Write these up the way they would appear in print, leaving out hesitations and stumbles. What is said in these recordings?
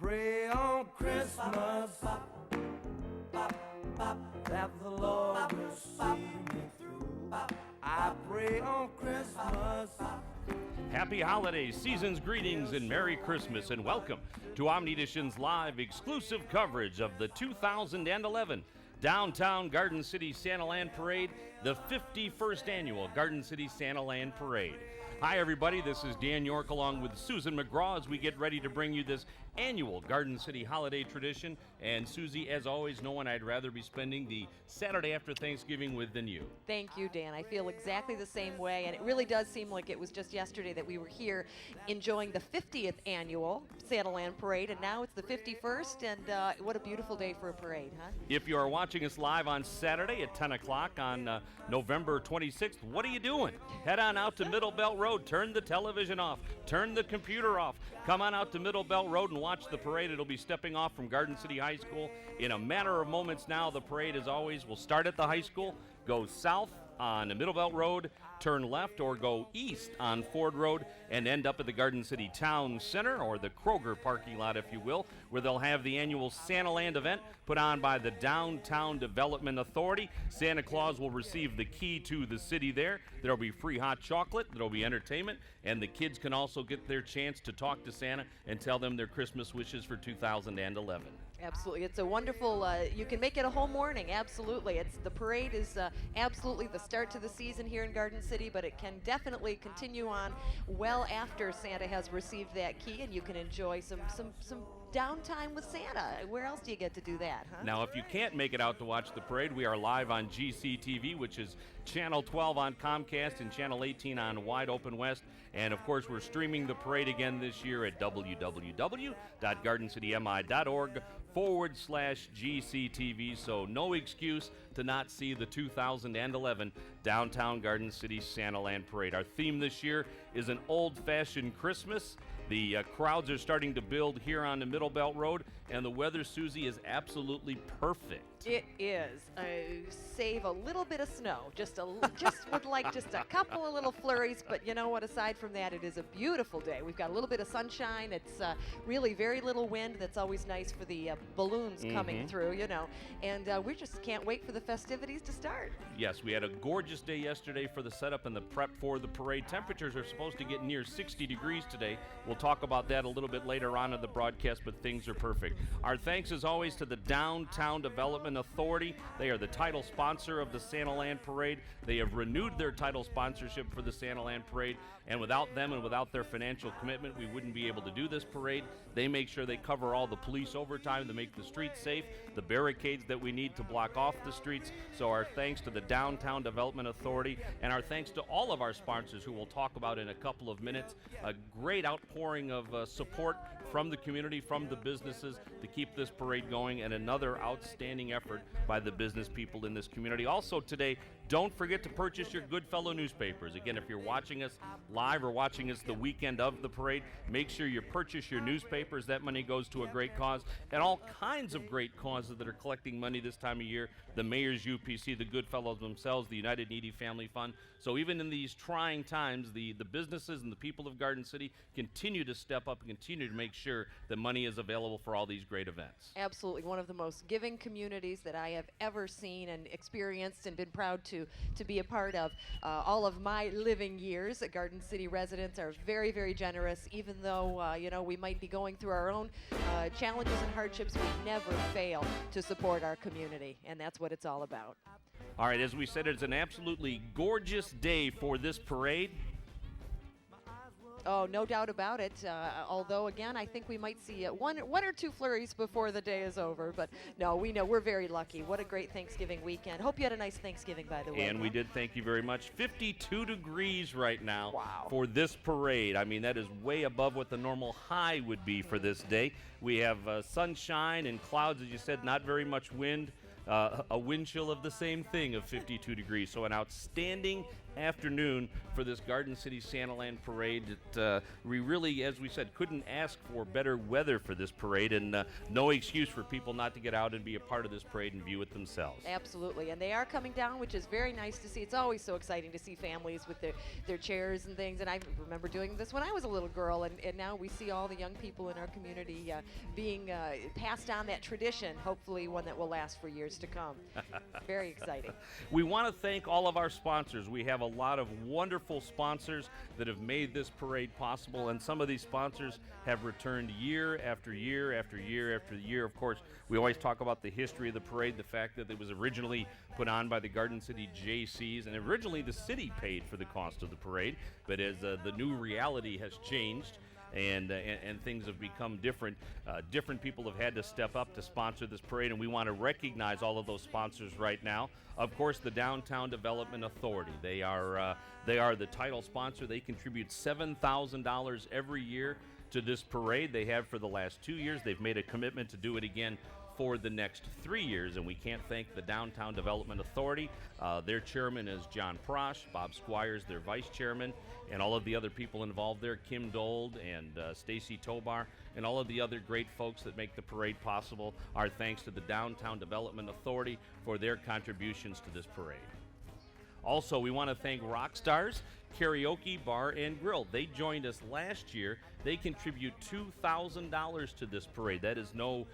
pray on Christmas that the Lord will see me through. I pray on Christmas. Happy holidays, season's greetings, and Merry Christmas, and welcome to Omnidition's live exclusive coverage of the 2011 Downtown Garden City Santaland Parade, the 51st annual Garden City Santaland Parade. Hi, everybody. This is Dan York along with Susan McGraw as we get ready to bring you this annual Garden City holiday tradition. And Susie, as always, no one I'd rather be spending the Saturday after Thanksgiving with than you. Thank you, Dan. I feel exactly the same way, and it really does seem like it was just yesterday that we were here enjoying the 50th annual Santaland Parade, and now it's the 51st, and what a beautiful day for a parade, huh? If you are watching us live on Saturday at 10 o'clock on November 26th, what are you doing? Head on out to Middle Belt Road. Turn the television off. Turn the computer off. Come on out to Middle Belt Road and watch the parade. It'll be stepping off from Garden City High School in a matter of moments now. The parade, as always, will start at the high school, go south on Middle Belt Road, turn left or go east on Ford Road, and end up at the Garden City Town Center, or the Kroger parking lot, if you will, where they'll have the annual Santaland event put on by the Downtown Development Authority. Santa Claus will receive the key to the city there. There'll be free hot chocolate, there'll be entertainment, and the kids can also get their chance to talk to Santa and tell them their Christmas wishes for 2011. Absolutely. It's a wonderful, you can make it a whole morning, absolutely. The parade is absolutely the start to the season here in Garden City, but it can definitely continue on well after Santa has received that key, and you can enjoy some downtime with Santa. Where else do you get to do that, huh? Now, if you can't make it out to watch the parade, we are live on GCTV, which is Channel 12 on Comcast and Channel 18 on Wide Open West. And, of course, we're streaming the parade again this year at www.gardencitymi.org/GCTV. So no excuse to not see the 2011 Downtown Garden City Santaland Parade. Our theme this year is an old-fashioned Christmas. The crowds are starting to build here on the Middle Belt Road, and the weather, Susie, is absolutely perfect. It is. Save a little bit of snow. Just would like just a couple of little flurries, but you know what? Aside from that, it is a beautiful day. We've got a little bit of sunshine. It's really very little wind. That's always nice for the balloons coming through, you know. And we just can't wait for the festivities to start. Yes, we had a gorgeous day yesterday for the setup and the prep for the parade. Temperatures are supposed to get near 60 degrees today. We'll talk about that a little bit later on in the broadcast, but things are perfect. Our thanks, as always, to the Downtown Development Authority. They are the title sponsor of the Santaland Parade. They have renewed their title sponsorship for the Santaland Parade, and without them and without their financial commitment, we wouldn't be able to do this parade. They make sure they cover all the police overtime to make the streets safe, the barricades that we need to block off the streets. So our thanks to the Downtown Development Authority, and our thanks to all of our sponsors who we'll talk about in a couple of minutes. A great outpouring of support from the community, from the businesses to keep this parade going, and another outstanding effort by the business people in this community. Also today, don't forget to purchase your Goodfellow newspapers. Again, if you're watching us live or watching us the weekend of the parade, make sure you purchase your newspapers. That money goes to a great cause, and all kinds of great causes that are collecting money this time of year. The Mayor's UPC, the Goodfellows themselves, the United Needy Family Fund. So even in these trying times, the businesses and the people of Garden City continue to step up and continue to make sure that money is available for all these great events. Absolutely. One of the most giving communities that I have ever seen and experienced and been proud to be a part of. All of my living years, Garden City residents are very, very generous. Even though, we might be going through our own challenges and hardships, we never fail to support our community, and that's what it's all about. All right, as we said, it's an absolutely gorgeous day for this parade. Oh, no doubt about it. Although, again, I think we might see one or two flurries before the day is over. But no, we know we're very lucky. What a great Thanksgiving weekend. Hope you had a nice Thanksgiving, by the way. And we did. Thank you very much. 52 degrees right now. Wow. For this parade. I mean, that is way above what the normal high would be for this day. We have sunshine and clouds, as you said, not very much wind. A wind chill of the same thing of 52 degrees. So an outstanding afternoon for this Garden City Santaland parade. We really, as we said, couldn't ask for better weather for this parade, and no excuse for people not to get out and be a part of this parade and view it themselves. Absolutely, and they are coming down, which is very nice to see. It's always so exciting to see families with their chairs and things, and I remember doing this when I was a little girl, and now we see all the young people in our community being passed on that tradition, hopefully one that will last for years to come. Very exciting. We want to thank all of our sponsors. We have a lot of wonderful sponsors that have made this parade possible, and some of these sponsors have returned year after year after year after year. Of course, we always talk about the history of the parade, the fact that it was originally put on by the Garden City Jaycees, and originally the city paid for the cost of the parade, but as the new reality has changed, and things have become different. Different people have had to step up to sponsor this parade, and we want to recognize all of those sponsors right now. Of course, the Downtown Development Authority. They are the title sponsor. They contribute $7,000 every year to this parade. They have for the last 2 years. They've made a commitment to do it again for the next 3 years, and we can't thank the Downtown Development Authority. Their chairman is John Prosch, Bob Squires, their vice chairman, and all of the other people involved there, Kim Dold and Stacy Tobar, and all of the other great folks that make the parade possible. Our thanks to the Downtown Development Authority for their contributions to this parade. Also, we want to thank Rockstars Karaoke Bar and Grill. They joined us last year. They contribute $2,000 to this parade. That is no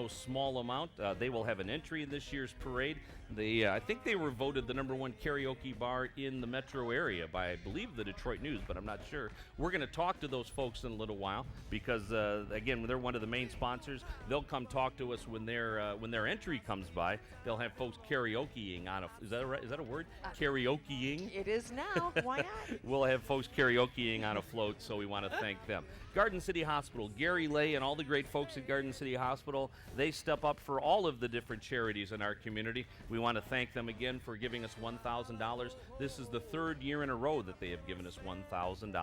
small amount. They will have an entry in this year's parade. I think they were voted the #1 karaoke bar in the metro area by, I believe, the Detroit News, but I'm not sure. We're going to talk to those folks in a little while because, again, they're one of the main sponsors. They'll come talk to us when their entry comes by. They'll have folks karaokeing on is that a word? Karaokeing? It is now. Why not? We'll have folks karaokeing on a float, so we want to thank them. Garden City Hospital, Gary Lay and all the great folks at Garden City Hospital, they step up for all of the different charities in our community. We want to thank them again for giving us $1,000. This is the 3rd year in a row that they have given us $1,000.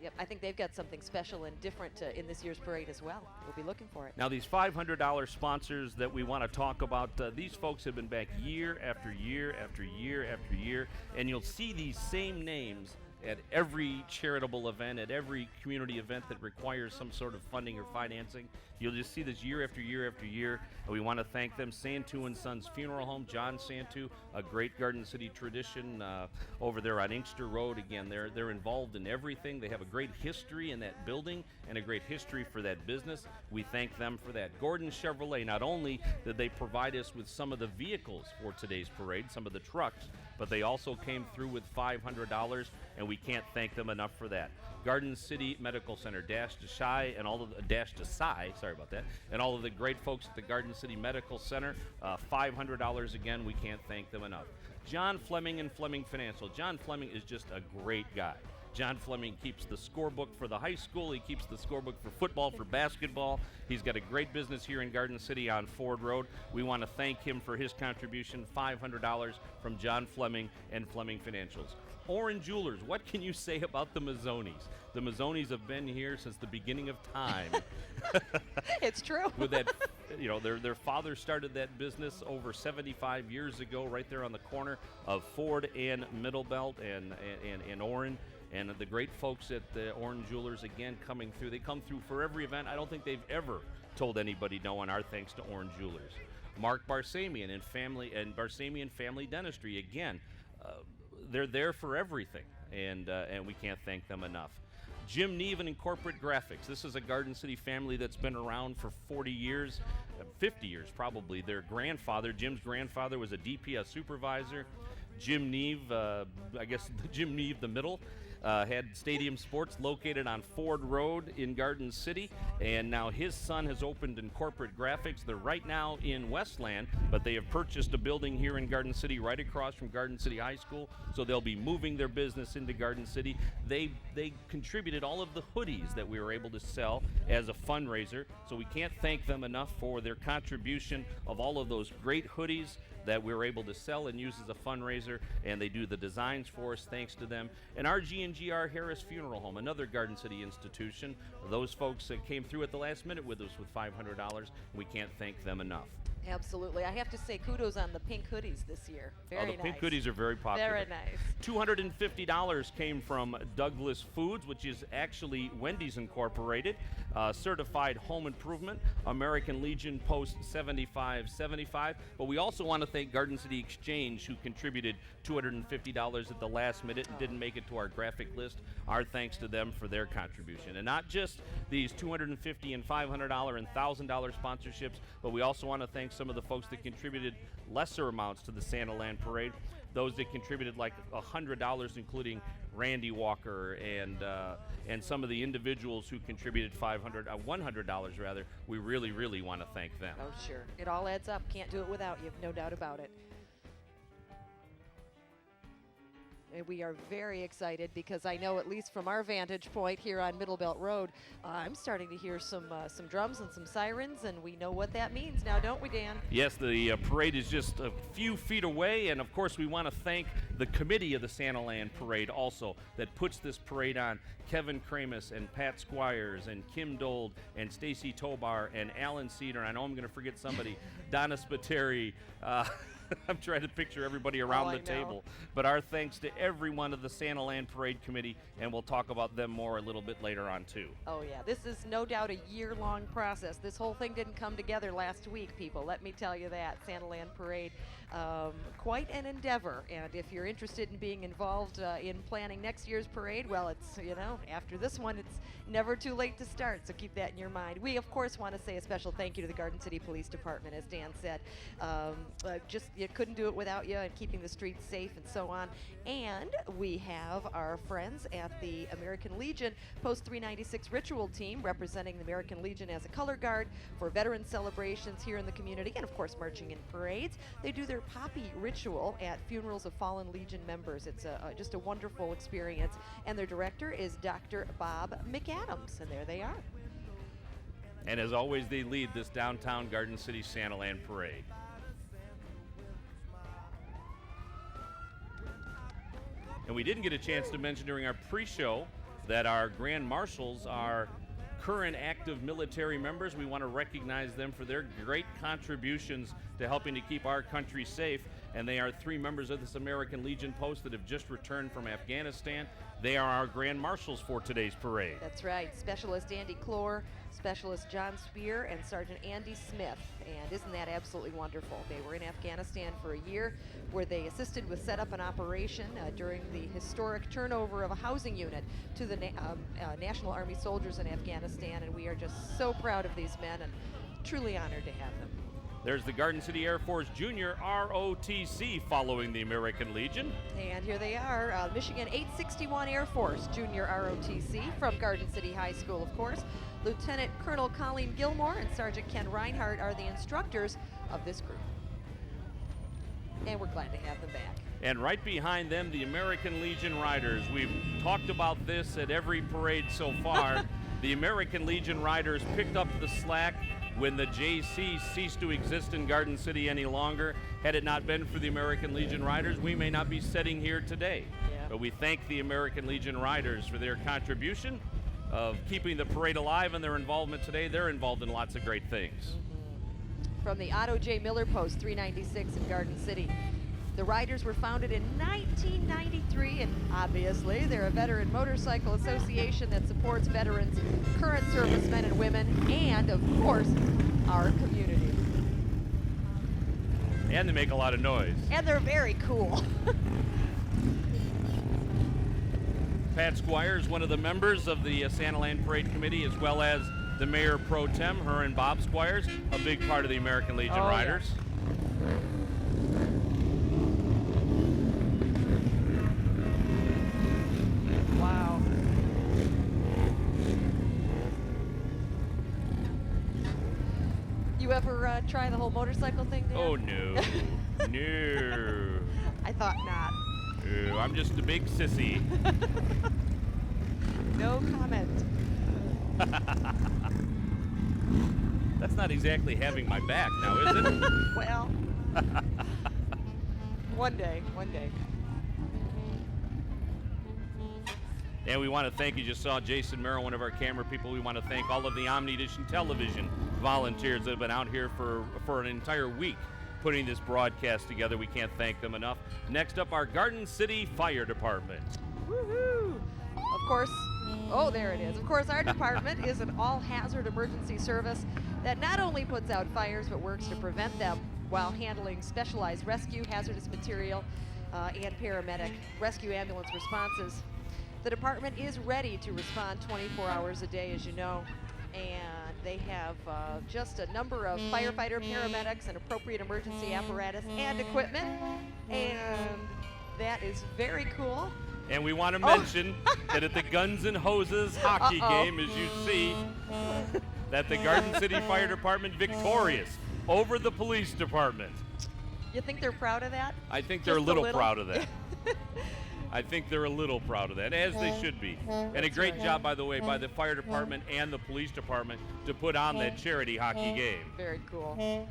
Yep, I think they've got something special and different in this year's parade as well. We'll be looking for it. Now, these $500 sponsors that we want to talk about, these folks have been back year after year after year after year, and you'll see these same names at every charitable event, at every community event that requires some sort of funding or financing. You'll just see this year after year after year, and we want to thank them. Santu & Sons Funeral Home, John Santu, a great Garden City tradition over there on Inkster Road. Again, they're involved in everything. They have a great history in that building and a great history for that business. We thank them for that. Gordon Chevrolet, not only did they provide us with some of the vehicles for today's parade, some of the trucks, but they also came through with $500, and we can't thank them enough for that. Garden City Medical Center, Dash Desai, and all of the great folks at the Garden City Medical Center, $500 again. We can't thank them enough. John Fleming and Fleming Financial. John Fleming is just a great guy. John Fleming keeps the scorebook for the high school. He keeps the scorebook for football, for basketball. He's got a great business here in Garden City on Ford Road. We want to thank him for his contribution, $500 from John Fleming and Fleming Financials. Orange Jewelers, what can you say about the Mazzonis? The Mazzonis have been here since the beginning of time. It's true. With that, their father started that business over 75 years ago, right there on the corner of Ford and Middlebelt and Orin. And the great folks at the Orange Jewelers, again, coming through. They come through for every event. I don't think they've ever told anybody no, and our thanks to Orange Jewelers. Mark Barsamian and Barsamian Family Dentistry, again, they're there for everything, and we can't thank them enough. Jim Neven and Corporate Graphics. This is a Garden City family that's been around for 40 years, 50 years probably. Their grandfather, Jim's grandfather, was a DPS supervisor. Jim Neve, Jim Neve the middle, had Stadium Sports located on Ford Road in Garden City, and now his son has opened in Corporate Graphics. They're right now in Westland, but they have purchased a building here in Garden City right across from Garden City High School, so they'll be moving their business into Garden City. They contributed all of the hoodies that we were able to sell as a fundraiser, so we can't thank them enough for their contribution of all of those great hoodies that we were able to sell and use as a fundraiser, and they do the designs for us, thanks to them. And RG&GR Harris Funeral Home, another Garden City institution. Those folks came through at the last minute with us with $500. We can't thank them enough. Absolutely. I have to say kudos on the pink hoodies this year. Very nice. The pink hoodies are very popular. Very nice. $250 came from Douglas Foods, which is actually Wendy's Incorporated. Certified Home Improvement, American Legion Post 7575. But we also want to thank Garden City Exchange, who contributed $250 at the last minute and didn't make it to our graphic list. Our thanks to them for their contribution. And not just these $250 and $500 and $1,000 sponsorships, but we also want to thank some of the folks that contributed lesser amounts to the Santaland Parade. Those that contributed like $100, including Randy Walker and some of the individuals who contributed $100 rather. We really, really want to thank them. Oh, sure. It all adds up. Can't do it without you, no doubt about it. And we are very excited because I know, at least from our vantage point here on Middle Belt Road, I'm starting to hear some drums and some sirens, and we know what that means now, don't we, Dan? Yes, the parade is just a few feet away, and of course we want to thank the committee of the Santaland Parade also that puts this parade on. Kevin Kramus and Pat Squires and Kim Dold and Stacy Tobar and Alan Cedar. I know I'm going to forget somebody. Donna Spiteri. I'm trying to picture everybody around the table. But our thanks to everyone of the Santaland Parade Committee, and we'll talk about them more a little bit later on, too. Oh, yeah. This is no doubt a year-long process. This whole thing didn't come together last week, people. Let me tell you that. Santaland Parade, quite an endeavor. And if you're interested in being involved in planning next year's parade, well, it's, after this one, it's never too late to start. So keep that in your mind. We, of course, want to say a special thank you to the Garden City Police Department, as Dan said. You couldn't do it without you, and keeping the streets safe and so on. And we have our friends at the American Legion Post 396 Ritual Team, representing the American Legion as a color guard for veteran celebrations here in the community, and of course marching in parades. They do their poppy ritual at funerals of fallen Legion members. It's just a wonderful experience, and their director is Dr. Bob McAdams, and there they are. And as always, they lead this downtown Garden City Santaland Parade. And we didn't get a chance to mention during our pre-show that our Grand Marshals are current active military members. We want to recognize them for their great contributions to helping to keep our country safe. And they are 3 members of this American Legion Post that have just returned from Afghanistan. They are our Grand Marshals for today's parade. That's right. Specialist Andy Clore, Specialist John Spear, and Sergeant Andy Smith. And isn't that absolutely wonderful? They were in Afghanistan for a year, where they assisted with setup and operation during the historic turnover of a housing unit to the National Army soldiers in Afghanistan. And we are just so proud of these men and truly honored to have them. There's the Garden City Air Force Junior ROTC following the American Legion. And here they are, Michigan 861 Air Force Junior ROTC from Garden City High School, of course. Lieutenant Colonel Colleen Gilmore and Sergeant Ken Reinhardt are the instructors of this group. And we're glad to have them back. And right behind them, the American Legion Riders. We've talked about this at every parade so far. The American Legion Riders picked up the slack when the JC ceased to exist in Garden City any longer. Had it not been for the American Legion Riders, we may not be sitting here today. Yeah. But we thank the American Legion Riders for their contribution of keeping the parade alive and their involvement today. They're involved in lots of great things. From the Otto J. Miller Post 396 in Garden City. The Riders were founded in 1993, and obviously they're a veteran motorcycle association that supports veterans, current servicemen and women, and of course, our community. And they make a lot of noise. And they're very cool. Pat Squires, one of the members of the Santaland Parade Committee, as well as the Mayor Pro Tem, her and Bob Squires, a big part of the American Legion Riders. Yeah. Wow. You ever try the whole motorcycle thing, Dan? Oh, no. No. I thought not. No, I'm just a big sissy. No comment. That's not exactly having my back now, is it? Well, one day. And we want to thank, you just saw Jason Merrill, one of our camera people. We want to thank all of the Omni Edition Television volunteers that have been out here for an entire week putting this broadcast together. We can't thank them enough. Next up, our Garden City Fire Department. Woohoo! Of course, oh, there it is. Of course, our department is an all-hazard emergency service that not only puts out fires but works to prevent them while handling specialized rescue, hazardous material, and paramedic rescue ambulance responses. The department is ready to respond 24 hours a day, as you know, and they have just a number of firefighter, paramedics, and appropriate emergency apparatus and equipment, and that is very cool. And we want to mention that at the Guns and Hoses hockey game, as you see, that the Garden City Fire Department victorious over the police department. You think they're proud of that? I think they're a little proud of that. I think they're a little proud of that, as they should be. And a great job, by the way, by the fire department and the police department to put on that charity hockey game. Very cool.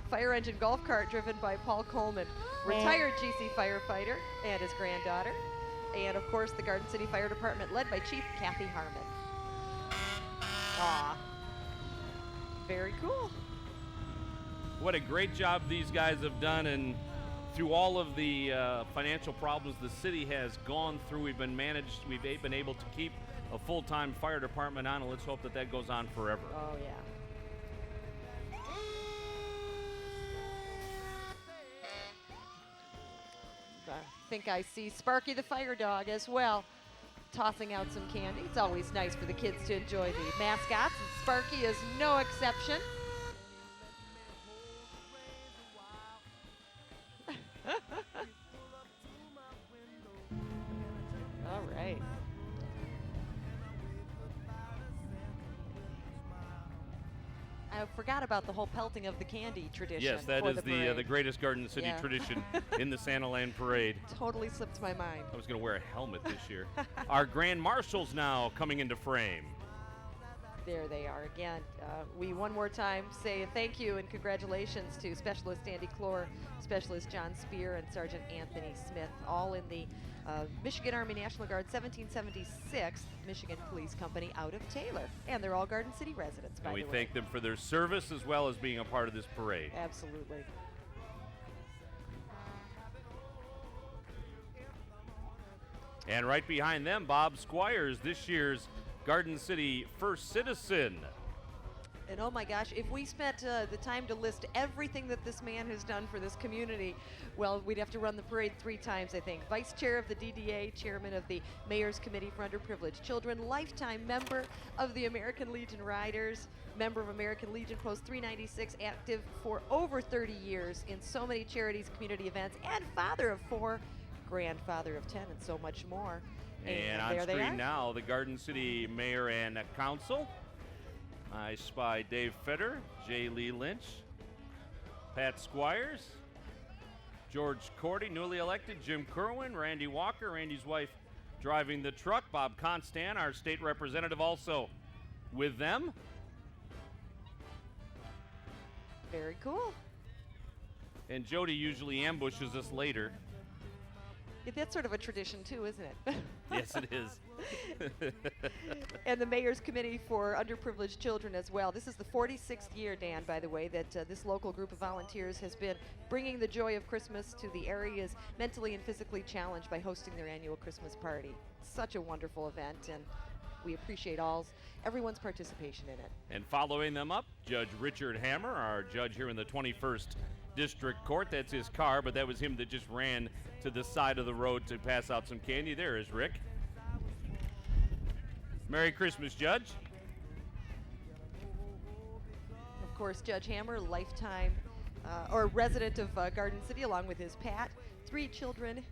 Fire engine golf cart driven by Paul Coleman, retired GC firefighter, and his granddaughter. And, of course, the Garden City Fire Department led by Chief Kathy Harmon. Aw. Very cool. What a great job these guys have done, and through all of the financial problems the city has gone through, we've been able to keep a full-time fire department on, and let's hope that that goes on forever. Oh, yeah. I think I see Sparky the fire dog as well, tossing out some candy. It's always nice for the kids to enjoy the mascots, and Sparky is no exception. All right. I forgot about the whole pelting of the candy tradition. Yes, that is the greatest Garden City tradition in the Santaland parade. Totally slipped my mind. I was going to wear a helmet this year. Our Grand Marshals now coming into frame. There they are again. We one more time say thank you and congratulations to Specialist Andy Clore, Specialist John Spear, and Sergeant Anthony Smith, all in the Michigan Army National Guard 1776 Michigan Police Company out of Taylor. And they're all Garden City residents, by the way. And we thank them for their service as well as being a part of this parade. Absolutely. And right behind them, Bob Squires, this year's Garden City First Citizen. And oh my gosh, if we spent the time to list everything that this man has done for this community, well, we'd have to run the parade 3 times, I think. Vice Chair of the DDA, Chairman of the Mayor's Committee for Underprivileged Children, lifetime member of the American Legion Riders, member of American Legion Post 396, active for over 30 years in so many charities, community events, and father of 4, grandfather of 10, and so much more. And on screen now, the Garden City Mayor and Council. I spy Dave Fetter, J. Lee Lynch, Pat Squires, George Cordy, newly elected, Jim Kerwin, Randy Walker, Randy's wife driving the truck, Bob Constant, our state representative, also with them. Very cool. And Jody usually ambushes us later. Yeah, that's sort of a tradition too, isn't it? Yes, it is. And the Mayor's Committee for Underprivileged Children as well. This is the 46th year, Dan, by the way, that this local group of volunteers has been bringing the joy of Christmas to the areas mentally and physically challenged by hosting their annual Christmas party. Such a wonderful event, and we appreciate everyone's participation in it. And following them up, Judge Richard Hammer, our judge here in the 21st District Court. That's his car, but that was him that just ran to the side of the road to pass out some candy. There is Rick. Merry Christmas, Judge. Of course, Judge Hammer, lifetime or resident of Garden City, along with his Pat, 3 children,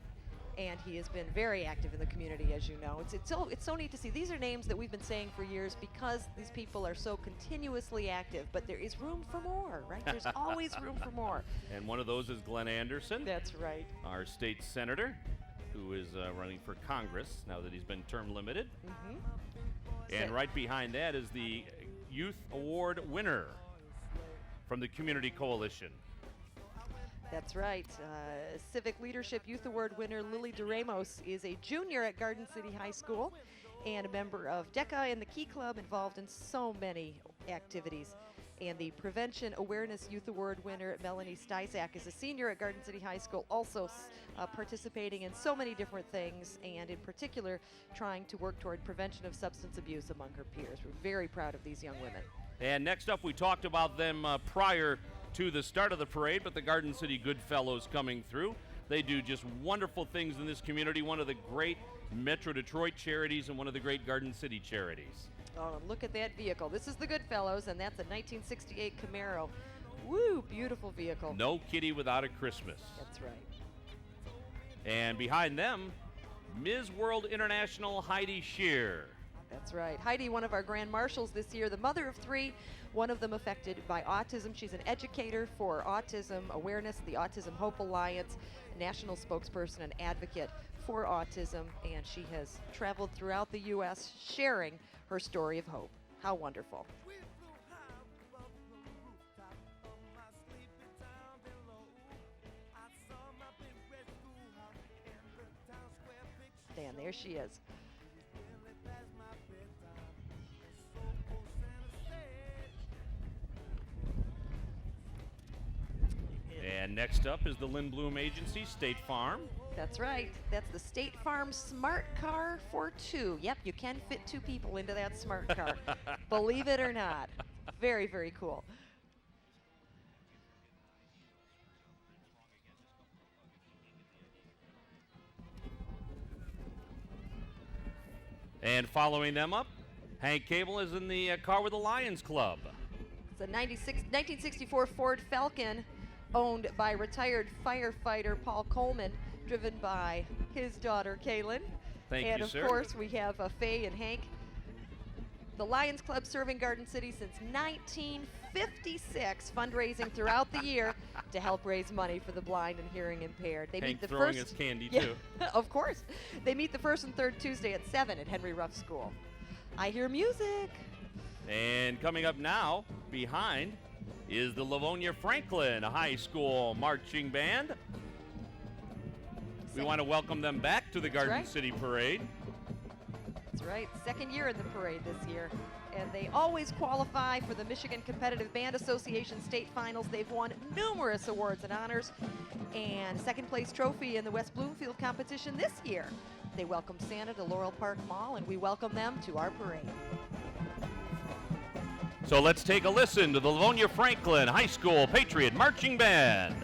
and he has been very active in the community, as you know. It's so neat to see. These are names that we've been saying for years because these people are so continuously active, but there is room for more, right? There's always room for more. And one of those is Glenn Anderson. That's right. Our state senator, who is running for Congress now that he's been term limited. Mm-hmm. And right behind that is the Youth Award winner from the Community Coalition. That's right. Civic Leadership Youth Award winner Lily DeRamos is a junior at Garden City High School, and a member of DECA and the Key Club, involved in so many activities. And the Prevention Awareness Youth Award winner, Melanie Styzak, is a senior at Garden City High School, also participating in so many different things, and in particular, trying to work toward prevention of substance abuse among her peers. We're very proud of these young women. And next up, we talked about them prior to the start of the parade, but the Garden City Goodfellows coming through. They do just wonderful things in this community, one of the great Metro Detroit charities and one of the great Garden City charities. Oh, and look at that vehicle. This is the Goodfellows, and that's a 1968 Camaro. Woo, beautiful vehicle. No kitty without a Christmas. That's right. And behind them, Ms. World International Heidi Shear. That's right. Heidi, one of our grand marshals this year, the mother of 3, one of them affected by autism. She's an educator for autism awareness, the Autism Hope Alliance, national spokesperson and advocate for autism, and she has traveled throughout the U.S. sharing her story of hope. How wonderful. And there she is. And next up is the Lindblom Agency, State Farm. That's right. That's the State Farm Smart Car for 2. Yep, you can fit 2 people into that smart car. Believe it or not. Very, very cool. And following them up, Hank Cable is in the car with the Lions Club. It's a 1964 Ford Falcon owned by retired firefighter Paul Coleman, driven by his daughter Kaylin. Thank and you, of sir. course, we have Faye and Hank. The Lions Club serving Garden City since 1956, fundraising throughout the year to help raise money for the blind and hearing impaired. They Hank meet the throwing first his candy, Yeah, too. of course. They meet the first and third Tuesday at 7 at Henry Ruff School. I hear music. And coming up now, behind, is the Livonia Franklin High School Marching Band. We want to welcome them back to the Garden right. City Parade. That's right, second year in the parade this year. And they always qualify for the Michigan Competitive Band Association state finals. They've won numerous awards and honors, and second place trophy in the West Bloomfield competition this year. They welcome Santa to Laurel Park Mall, and we welcome them to our parade. So let's take a listen to the Livonia Franklin High School Patriot Marching Band.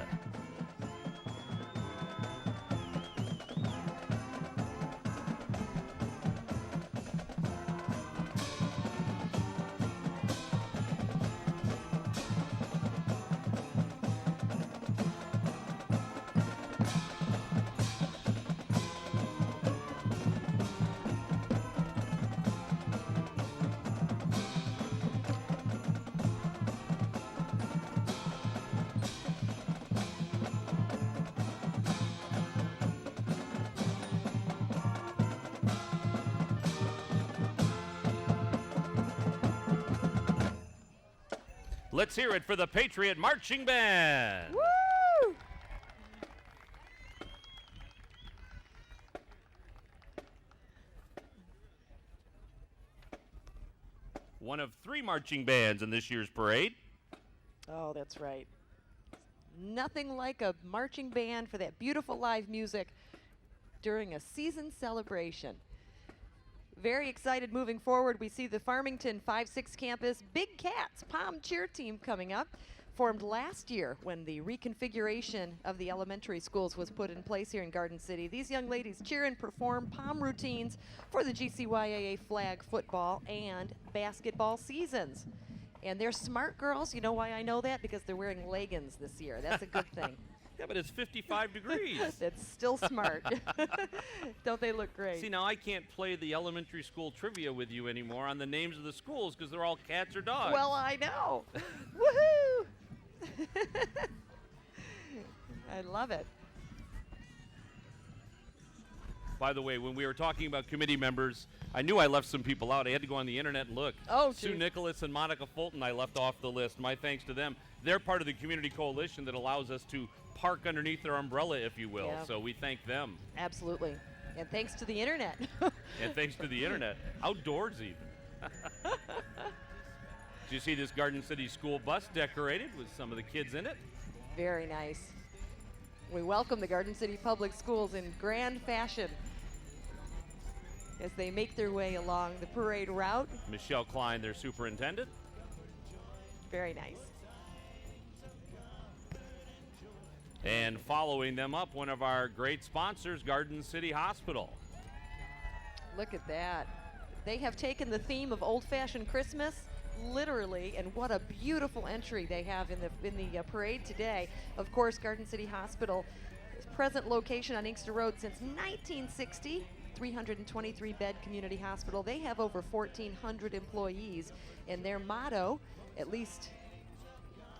Let's hear it for the Patriot Marching Band. Woo! One of 3 marching bands in this year's parade. Oh, that's right. Nothing like a marching band for that beautiful live music during a season celebration. Very excited moving forward. We see the Farmington 5-6 campus Big Cats Pom Cheer Team coming up. Formed last year when the reconfiguration of the elementary schools was put in place here in Garden City. These young ladies cheer and perform pom routines for the GCYAA flag football and basketball seasons. And they're smart girls. You know why I know that? Because they're wearing leggings this year. That's a good thing. Yeah, but it's 55 degrees. That's still smart. Don't they look great? See, now I can't play the elementary school trivia with you anymore on the names of the schools because they're all cats or dogs. Well, I know. Woohoo! I love it. By the way, when we were talking about committee members, I knew I left some people out. I had to go on the internet and look. Oh, Sue geez. Nicholas and Monica Fulton, I left off the list. My thanks to them. They're part of the community coalition that allows us to park underneath their umbrella, if you will. Yeah. So we thank them. Absolutely. And thanks to the internet. And thanks to the internet, outdoors even. Did you see this Garden City school bus decorated with some of the kids in it? Very nice. We welcome the Garden City Public Schools in grand fashion as they make their way along the parade route. Michelle Klein, their superintendent. Very nice. And following them up, one of our great sponsors, Garden City Hospital. Look at that. They have taken the theme of old-fashioned Christmas literally, and what a beautiful entry they have in the parade today. Of course, Garden City Hospital, present location on Inkster Road since 1960, 323-bed community hospital. They have over 1,400 employees, and their motto, at least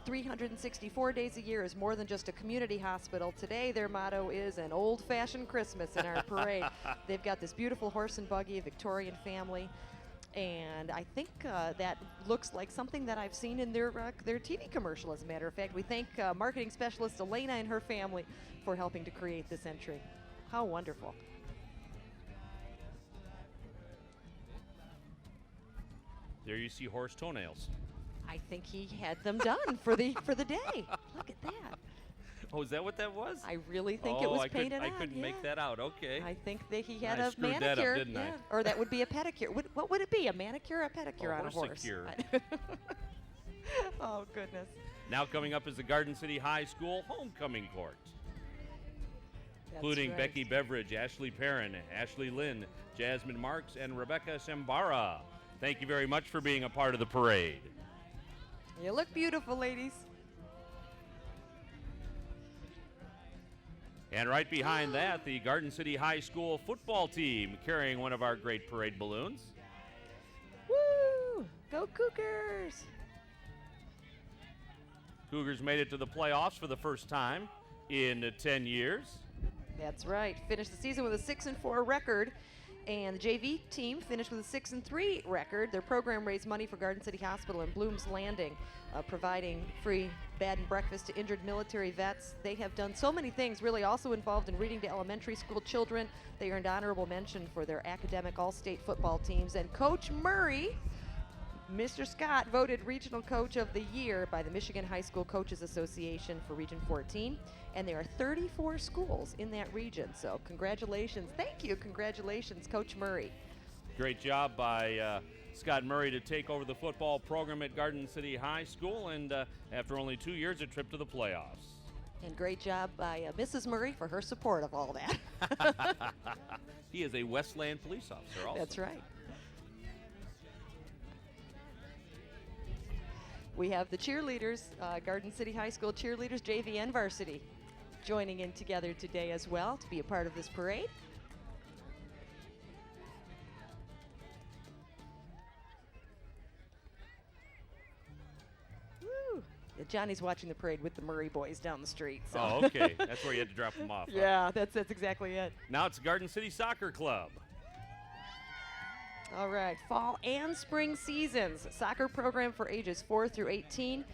364 days a year, is more than just a community hospital. Today, their motto is an old-fashioned Christmas in our parade. They've got this beautiful horse and buggy, a Victorian family, and I think that looks like something that I've seen in their TV commercial, as a matter of fact. We thank marketing specialist Elena and her family for helping to create this entry. How wonderful. There you see horse toenails. I think he had them done for the day. Look at that. Oh, is that what that was? I really think it was painted on. I couldn't yeah. make that out. Okay. I think that he had I a screwed manicure. that up, didn't I? Or that would be a pedicure. What would it be? A manicure or a pedicure on a horse? Horsecure. Oh, goodness. Now coming up is the Garden City High School homecoming court, That's including right. Becky Beveridge, Ashley Perrin, Ashley Lynn, Jasmine Marks, and Rebecca Sambara. Thank you very much for being a part of the parade. You look beautiful, ladies. And right behind that, the Garden City High School football team carrying one of our great parade balloons. Woo! Go Cougars! Cougars made it to the playoffs for the first time in 10 years. That's right. Finished the season with a 6-4 record, and the JV team finished with a 6-3 record. Their program raised money for Garden City Hospital and Bloom's Landing, providing free bed and breakfast to injured military vets. They have done so many things, really also involved in reading to elementary school children. They earned honorable mention for their academic all-state football teams. And Coach Murray, Mr. Scott, voted Regional Coach of the Year by the Michigan High School Coaches Association for Region 14. And there are 34 schools in that region. So congratulations. Thank you. Congratulations, Coach Murray. Great job by Scott Murray to take over the football program at Garden City High School, and after only 2 years, a trip to the playoffs. And great job by Mrs. Murray for her support of all that. He is a Westland police officer also. That's right. We have the cheerleaders, Garden City High School cheerleaders, JV and varsity, joining in together today as well to be a part of this parade. Woo. Yeah, Johnny's watching the parade with the Murray boys down the street. So. Oh, okay. That's where you had to drop them off. Huh? Yeah, that's exactly it. Now it's Garden City Soccer Club. All right, fall and spring seasons. Soccer program for ages 4 through 18.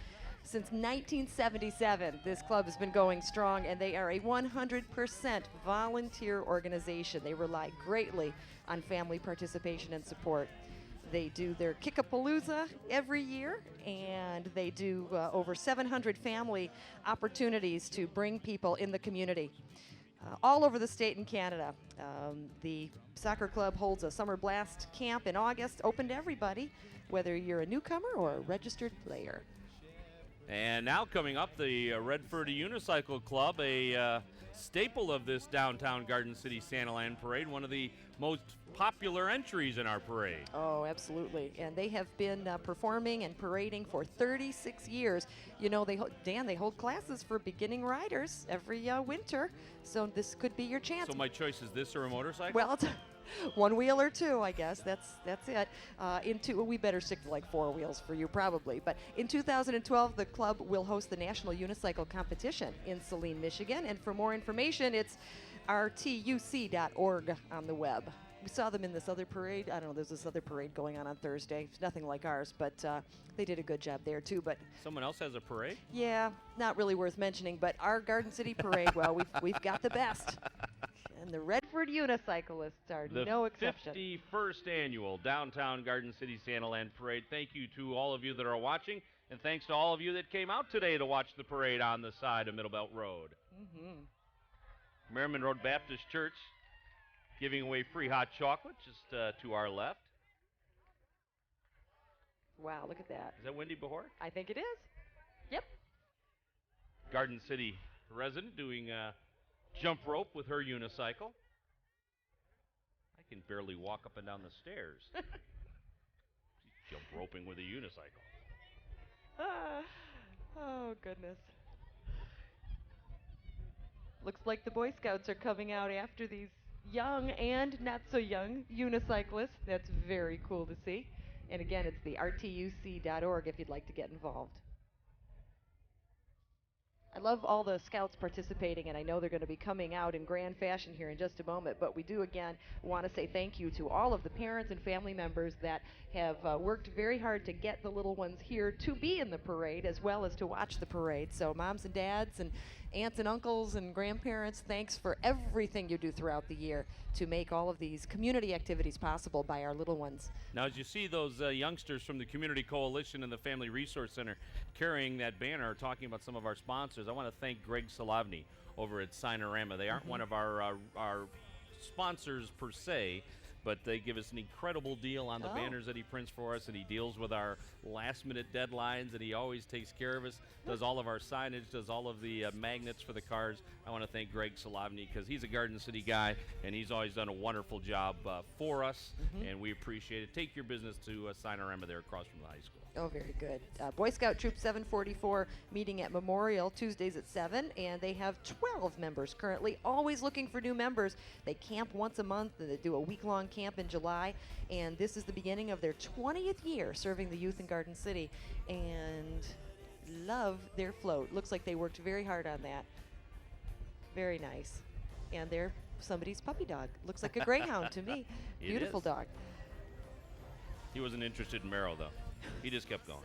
Since 1977, this club has been going strong, and they are a 100% volunteer organization. They rely greatly on family participation and support. They do their Kickapalooza every year, and they do over 700 family opportunities to bring people in the community. All over the state and Canada. The soccer club holds a summer blast camp in August, open to everybody, whether you're a newcomer or a registered player. And now coming up, the Redford Unicycle Club, a staple of this downtown Garden City Santaland parade, one of the most popular entries in our parade. Oh, absolutely. And they have been performing and parading for 36 years. You know, they hold classes for beginning riders every winter, so this could be your chance. So my choice is this or a motorcycle? Well, it's one wheel or two, I guess. That's it. We better stick to like 4 wheels for you, probably. But in 2012, the club will host the National Unicycle Competition in Saline, Michigan. And for more information, it's rtuc.org on the web. We saw them in this other parade. I don't know, there's this other parade going on Thursday. It's nothing like ours, but they did a good job there, too. But someone else has a parade? Yeah, not really worth mentioning, but our Garden City parade, well, we've got the best. And the Redford unicyclists are The no exception. 51st annual Downtown Garden City Santaland Parade. Thank you to all of you that are watching, and thanks to all of you that came out today to watch the parade on the side of Middle Belt Road. Merriman Road Baptist Church giving away free hot chocolate just to our left. Wow, look at that. Is that Wendy Behor? I think it is. Yep. Garden City resident doing jump rope with her unicycle. I can barely walk up and down the stairs. She's jump roping with a unicycle. Oh, goodness. Looks like the Boy Scouts are coming out after these young and not so young unicyclists. That's very cool to see. And again, it's the rtuc.org if you'd like to get involved. I love all the scouts participating, and I know they're going to be coming out in grand fashion here in just a moment, but we do again want to say thank you to all of the parents and family members that have worked very hard to get the little ones here to be in the parade as well as to watch the parade. So moms and dads and aunts and uncles and grandparents, thanks for everything you do throughout the year to make all of these community activities possible by our little ones. Now, as you see those youngsters from the Community Coalition and the Family Resource Center carrying that banner talking about some of our sponsors, I want to thank Greg Solovny over at Signorama. They aren't one of our sponsors per se, but they give us an incredible deal on the banners that he prints for us, and he deals with our last-minute deadlines, and he always takes care of us, does all of our signage, does all of the magnets for the cars. I want to thank Greg Solovny because he's a Garden City guy, and he's always done a wonderful job for us, and we appreciate it. Take your business to Signorama there across from the high school. Oh, very good. Boy Scout Troop 744 meeting at Memorial Tuesdays at 7, and they have 12 members currently, always looking for new members. They camp once a month, and they do a week-long camp in July, and this is the beginning of their 20th year serving the youth in Garden City, and love their float. Looks like they worked very hard on that. Very nice. And they're somebody's puppy dog. Looks like a greyhound to me. Beautiful dog. He wasn't interested in Merrill, though. He just kept going.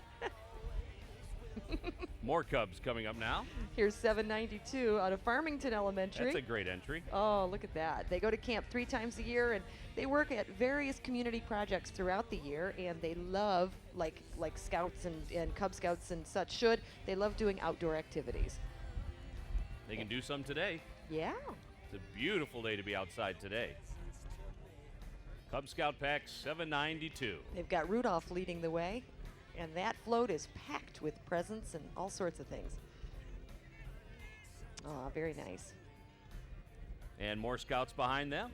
More Cubs coming up now. Here's 792 out of Farmington Elementary. That's a great entry. Oh, look at that. They go to camp 3 times a year, and they work at various community projects throughout the year, and they love, like Scouts and Cub Scouts and such should, they love doing outdoor activities. They can do some today. Yeah. It's a beautiful day to be outside today. Cub Scout Pack 792. They've got Rudolph leading the way, and that float is packed with presents and all sorts of things. Oh, very nice. And more Scouts behind them.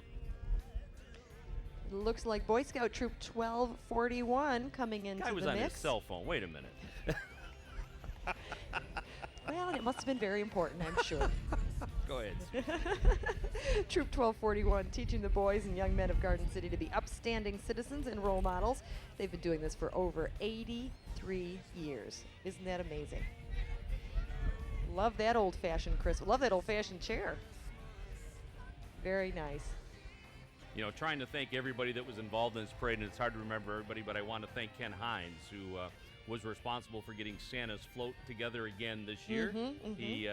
Looks like Boy Scout Troop 1241 coming into Guy was the on mix. his cell phone. Wait a minute. Well, it must have been very important, I'm sure. Go ahead. Troop 1241 teaching the boys and young men of Garden City to be upstanding citizens and role models. They've been doing this for over 83 years. Isn't that amazing? Love that old-fashioned Chris. Love that old-fashioned chair. Very nice. You know, trying to thank everybody that was involved in this parade, and it's hard to remember everybody, but I want to thank Ken Hines, who was responsible for getting Santa's float together again this year. He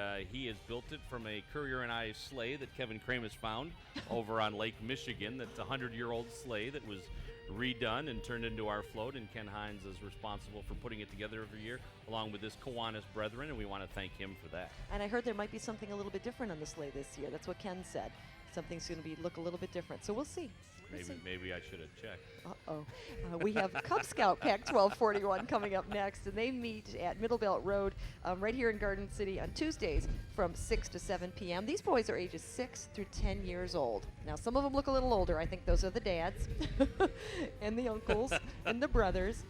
has built it from a Currier and I sleigh that Kevin Kramus found over on Lake Michigan. That's a 100-year-old sleigh that was redone and turned into our float, and Ken Hines is responsible for putting it together every year, along with his Kiwanis brethren, and we want to thank him for that. And I heard there might be something a little bit different on the sleigh this year. That's what Ken said. Something's going to look a little bit different. So we'll see. Maybe I should have checked. We have Cub Scout Pack 1241 coming up next, and they meet at Middle Belt Road right here in Garden City on Tuesdays from 6 to 7 p.m. These boys are ages 6 through 10 years old. Now, some of them look a little older. I think those are the dads and the uncles and the brothers.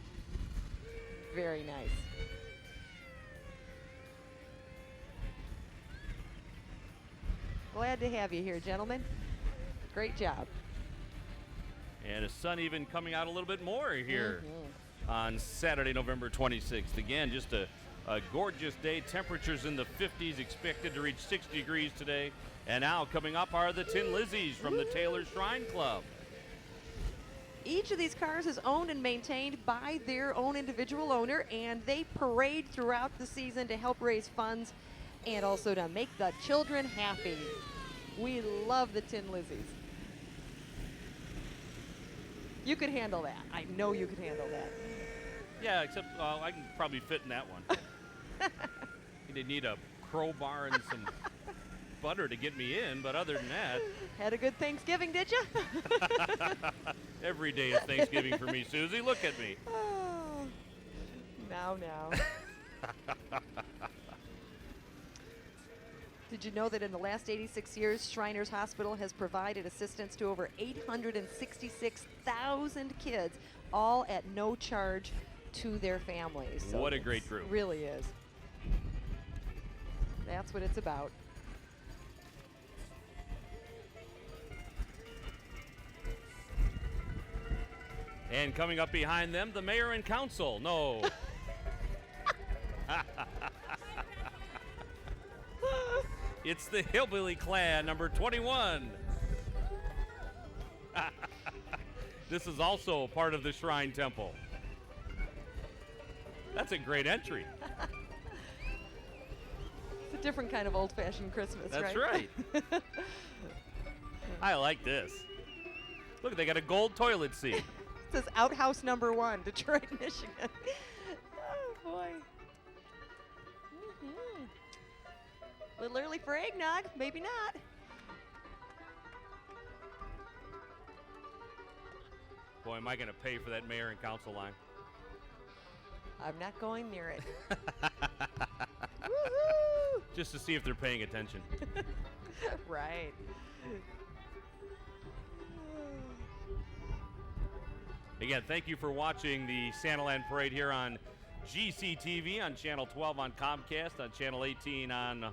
Very nice. Glad to have you here, gentlemen. Great job. And the sun even coming out a little bit more here on Saturday, November 26th. Again, just a gorgeous day. Temperatures in the 50s, expected to reach 60 degrees today. And now coming up are the Tin Lizzies from the Taylor Shrine Club. Each of these cars is owned and maintained by their own individual owner, and they parade throughout the season to help raise funds and also to make the children happy. We love the Tin Lizzies. You could handle that. I know you could handle that. Yeah, except I can probably fit in that one. You'd need a crowbar and some butter to get me in, but other than that. Had a good Thanksgiving, did you? Every day is Thanksgiving for me, Susie. Look at me. Oh, now. Did you know that in the last 86 years, Shriners Hospital has provided assistance to over 866,000 kids, all at no charge to their families? So what a great group. Really is. That's what it's about. And coming up behind them, the mayor and council. No. It's the Hillbilly Clan, number 21. This is also part of the Shrine Temple. That's a great entry. It's a different kind of old-fashioned Christmas, That's right? right. I like this. Look, they got a gold toilet seat. It says Outhouse Number 1, Detroit, Michigan. Oh, boy. A little early for eggnog, maybe not. Boy, am I going to pay for that mayor and council line. I'm not going near it. Woohoo! Just to see if they're paying attention. Right. Again, thank you for watching the Santaland Parade here on GCTV, on Channel 12 on Comcast, on Channel 18 on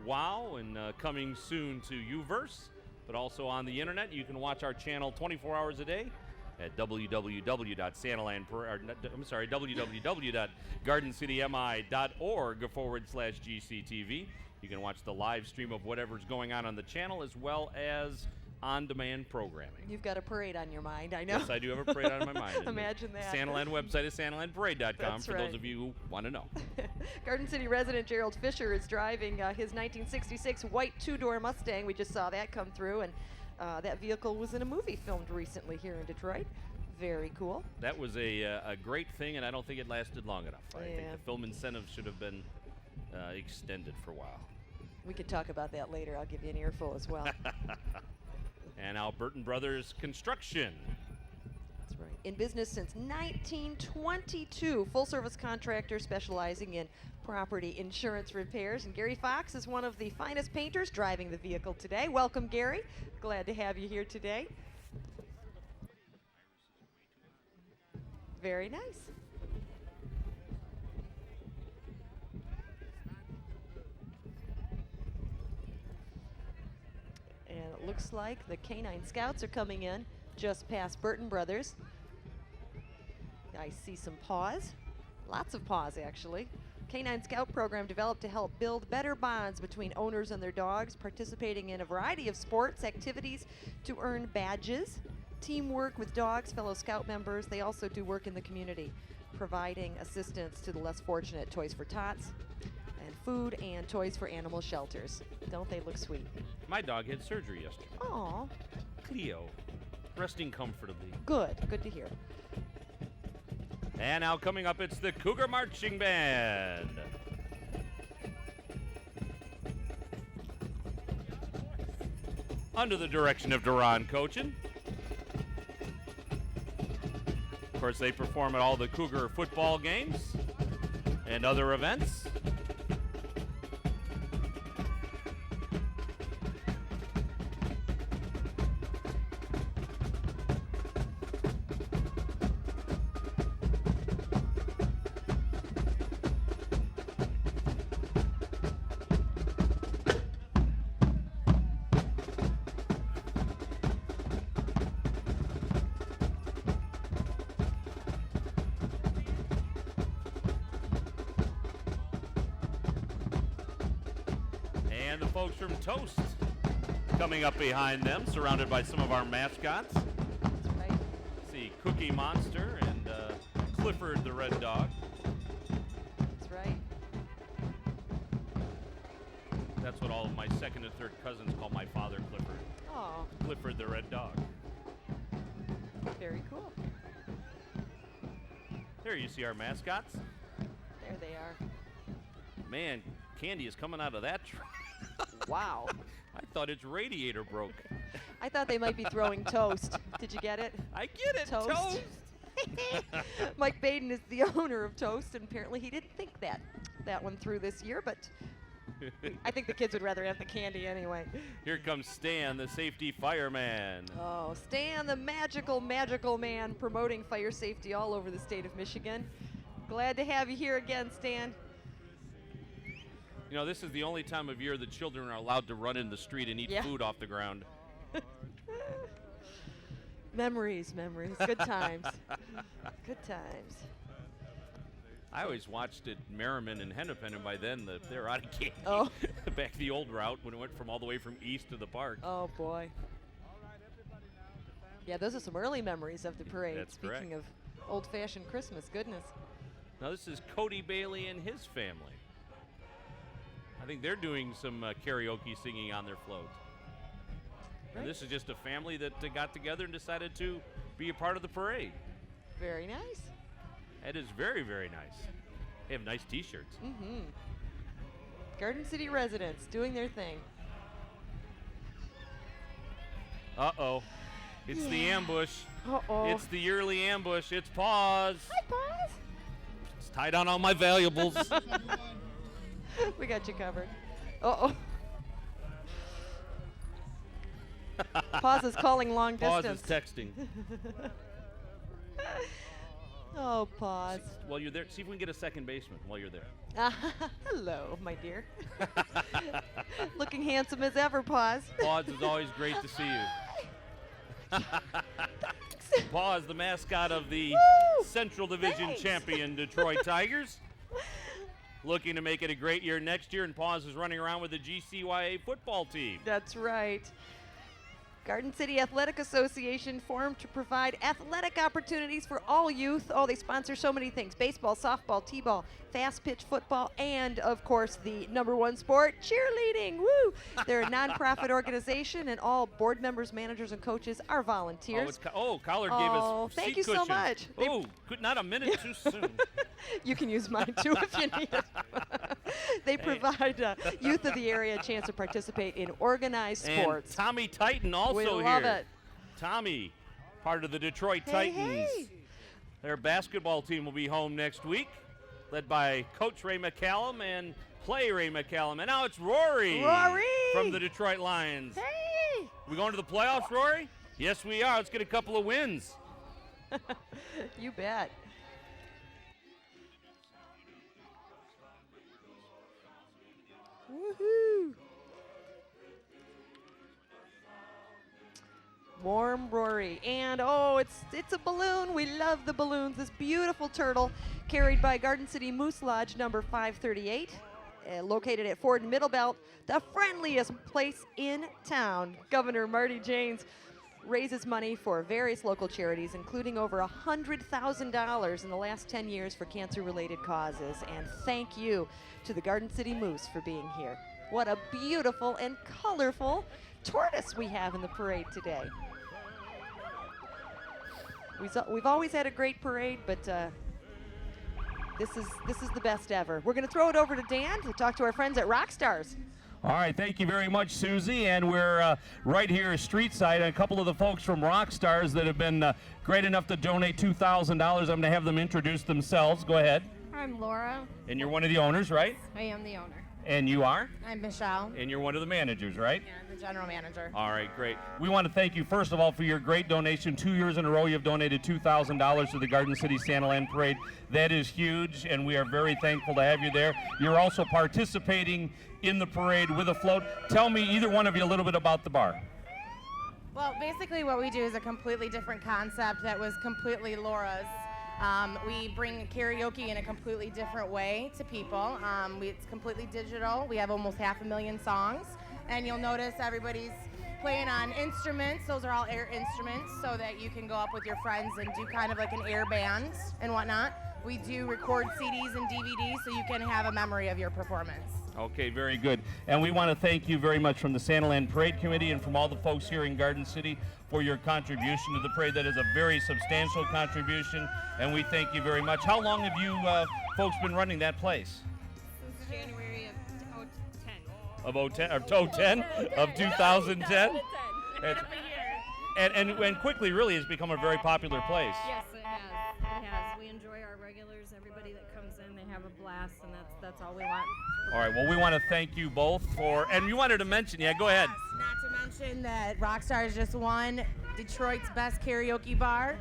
WOW, and coming soon to UVerse, but also on the internet. You can watch our channel 24 hours a day at www.gardencitymi.org/GCTV. You can watch the live stream of whatever's going on the channel, as well as on-demand programming. You've got a parade on your mind, I know. Yes, I do have a parade on my mind. And Imagine that. Santaland website is santalandparade.com That's for right. those of you who want to know. Garden City resident Gerald Fisher is driving his 1966 white two-door Mustang. We just saw that come through, and that vehicle was in a movie filmed recently here in Detroit. Very cool. That was a great thing, and I don't think it lasted long enough. I think Yeah. the film incentive should have been extended for a while. We could talk about that later. I'll give you an earful as well. And now Burton Brothers Construction. That's right. In business since 1922, full-service contractor specializing in property insurance repairs. And Gary Fox is one of the finest painters driving the vehicle today. Welcome, Gary. Glad to have you here today. Very nice. And it looks like the Canine Scouts are coming in just past Burton Brothers. I see some paws, lots of paws actually. Canine Scout program developed to help build better bonds between owners and their dogs, participating in a variety of sports activities to earn badges, teamwork with dogs, fellow Scout members. They also do work in the community, providing assistance to the less fortunate, Toys for Tots, and food and toys for animal shelters. Don't they look sweet? My dog had surgery yesterday. Aw, Cleo, resting comfortably. good to hear. And now coming up, it's the Cougar Marching Band. Under the direction of Duran Cochin. Of course, they perform at all the Cougar football games and other events. And the folks from Toast coming up behind them, surrounded by some of our mascots. That's right. See Cookie Monster and Clifford the Red Dog. That's right. That's what all of my second and third cousins call my father, Clifford. Oh, Clifford the red dog. very cool. There you see our mascots. There they are. Man, candy is coming out of that truck. Wow. I thought its radiator broke. I thought they might be throwing toast. Did you get it? I get it, Toast. Mike Baden is the owner of Toast, and apparently he didn't think that one through this year, but I think the kids would rather have the candy anyway. Here comes Stan, the safety fireman. Oh, Stan, the magical, magical man, promoting fire safety all over the state of Michigan. Glad to have you here again, Stan. You know, this is the only time of year that children are allowed to run in the street and eat Yeah. food off the ground. Memories, memories. Good times. Good times. I always watched at Merriman and Hennepin, and by then they're out of candy. Oh. Back the old route when it went from all the way from east to the park. Oh, boy. Yeah, those are some early memories of the parade. That's Speaking correct. of old-fashioned Christmas, goodness. Now this is Cody Bailey and his family. I think they're doing some karaoke singing on their float. And Right. this is just a family that got together and decided to be a part of the parade. Very nice. That is very, very nice. They have nice T-shirts. Mm-hmm. Garden City residents doing their thing. Uh-oh. It's the Yeah. ambush. Uh-oh. It's the yearly ambush. It's pause. Hi, Paz. It's tied on all my valuables. We got you covered. Uh-oh. Paz is calling long Pause distance. is texting. Oh, Paz. While you're there, see if we can get a second baseman while you're there. Hello, my dear. Looking handsome as ever, Paz. Pause is always great to see you. Pause, the mascot of the Woo! Central Division Thanks. champion Detroit Tigers. Looking to make it a great year next year, and Pause is running around with the GCYA football team. That's right. Garden City Athletic Association formed to provide athletic opportunities for all youth. Oh, they sponsor so many things: baseball, softball, t-ball, fast pitch football, and of course the #1 sport, cheerleading. Woo! They're a nonprofit organization, and all board members, managers, and coaches are volunteers. Collar gave Oh, us thank seat you so cushions. much. They- Oh, not a minute too soon. You can use mine too if you need it. They provide youth of the area a chance to participate in organized And sports. Tommy Titan also We here. love it. Tommy, part of the Detroit Hey, Titans. hey. Their basketball team will be home next week, led by Coach Ray McCallum and Play Ray McCallum. And now it's Rory, Rory! from the Detroit Lions. Hey! We going to the playoffs, Rory? Yes, we are. Let's get a couple of wins. You bet. Woohoo! Warm Rory. And oh, it's a balloon. We love the balloons. This beautiful turtle carried by Garden City Moose Lodge number 538. Located at Ford and Middlebelt, the friendliest place in town. Governor Marty Janes raises money for various local charities, including over $100,000 in the last 10 years for cancer-related causes. And thank you to the Garden City Moose for being here. What a beautiful and colorful tortoise we have in the parade today. We've always had a great parade, but this is the best ever. We're going to throw it over to Dan to talk to our friends at Rockstars. All right, thank you very much, Susie. And we're right here street side. A couple of the folks from Rockstars that have been great enough to donate $2,000. I'm going to have them introduce themselves. Go ahead. I'm Laura. And you're one of the owners, right? I am the owner. And you are? I'm Michelle. And you're one of the managers, right? And I'm the general manager. All right, great. We want to thank you, first of all, for your great donation. 2 years in a row, you've donated $2,000 to the Garden City Santaland Parade. That is huge, and we are very thankful to have you there. You're also participating in the parade with a float. Tell me, either one of you, a little bit about the bar. Well, basically what we do is a completely different concept that was completely Laura's. We bring karaoke in a completely different way to people. It's completely digital. We have almost 500,000 songs. And you'll notice everybody's playing on instruments. Those are all air instruments so that you can go up with your friends and do kind of like an air band and whatnot. We do record CDs and DVDs so you can have a memory of your performance. Okay, very good. And we want to thank you very much from the Santaland Parade Committee and from all the folks here in Garden City for your contribution to the parade. That is a very substantial contribution, and we thank you very much. How long have you folks been running that place? Since January of 010 of 2010. And quickly really has become a very popular place. Yes, it has. It has. We enjoy our regulars. Everybody that comes in, they have a blast, and that's all we want. All right. Well, we want to thank you both for. And you wanted to mention, yeah, go ahead. Yes, not to mention that Rockstars just won Detroit's best karaoke bar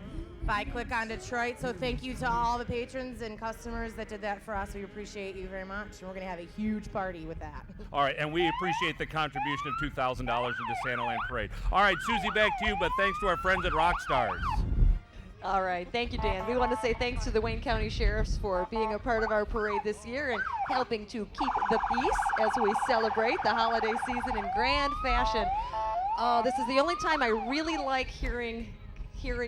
by Click on Detroit. So thank you to all the patrons and customers that did that for us. We appreciate you very much, and we're going to have a huge party with that. All right, and we appreciate the contribution of $2,000 to the Santaland Parade. All right, Susie, back to you, but thanks to our friends at Rockstars. All right, thank you, Dan. We want to say thanks to the Wayne County Sheriffs for being a part of our parade this year and helping to keep the peace as we celebrate the holiday season in grand fashion. This is the only time I really like hearing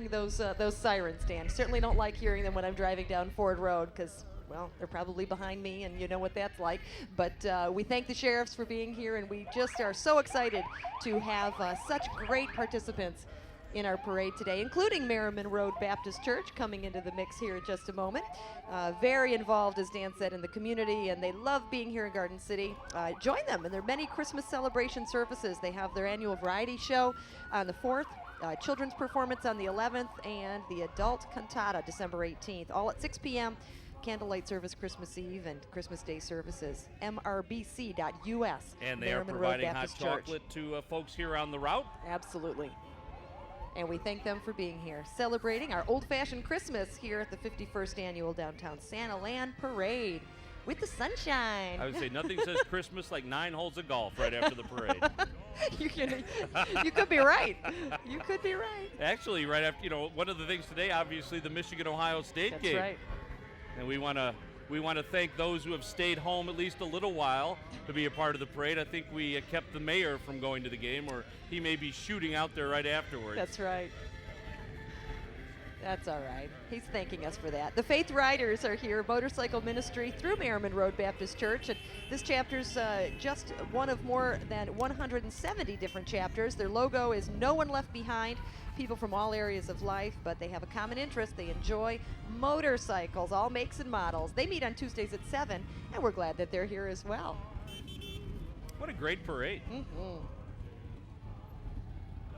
those sirens, Dan. Certainly don't like hearing them when I'm driving down Ford Road because, well, they're probably behind me, and you know what that's like. But we thank the sheriffs for being here, and we just are so excited to have such great participants in our parade today, including Merriman Road Baptist Church coming into the mix here in just a moment. Very involved, as Dan said, in the community, and they love being here in Garden City. Join them in their many Christmas celebration services. They have their annual variety show on the 4th, children's performance on the 11th, and the adult cantata December 18th, all at 6 p.m. Candlelight service Christmas Eve and Christmas Day services, mrbc.us. And they are providing hot chocolate to folks here on the route? Absolutely. And we thank them for being here, celebrating our old-fashioned Christmas here at the 51st Annual Downtown Santaland Parade with the sunshine. I would say nothing says Christmas like 9 holes of golf right after the parade. You could be right. You could be right. Actually, right after, one of the things today, obviously, the Michigan-Ohio State That's game. right. And we want to thank those who have stayed home at least a little while to be a part of the parade. I think we kept the mayor from going to the game, or he may be shooting out there right afterwards. That's right. That's all right. He's thanking us for that. The Faith Riders are here, motorcycle ministry through Merriman Road Baptist Church. And this chapter's just one of more than 170 different chapters. Their logo is No One Left Behind. People from all areas of life, but they have a common interest. They enjoy motorcycles, all makes and models. They meet on Tuesdays at 7, and we're glad that they're here as well. What a great parade. Mm-hmm.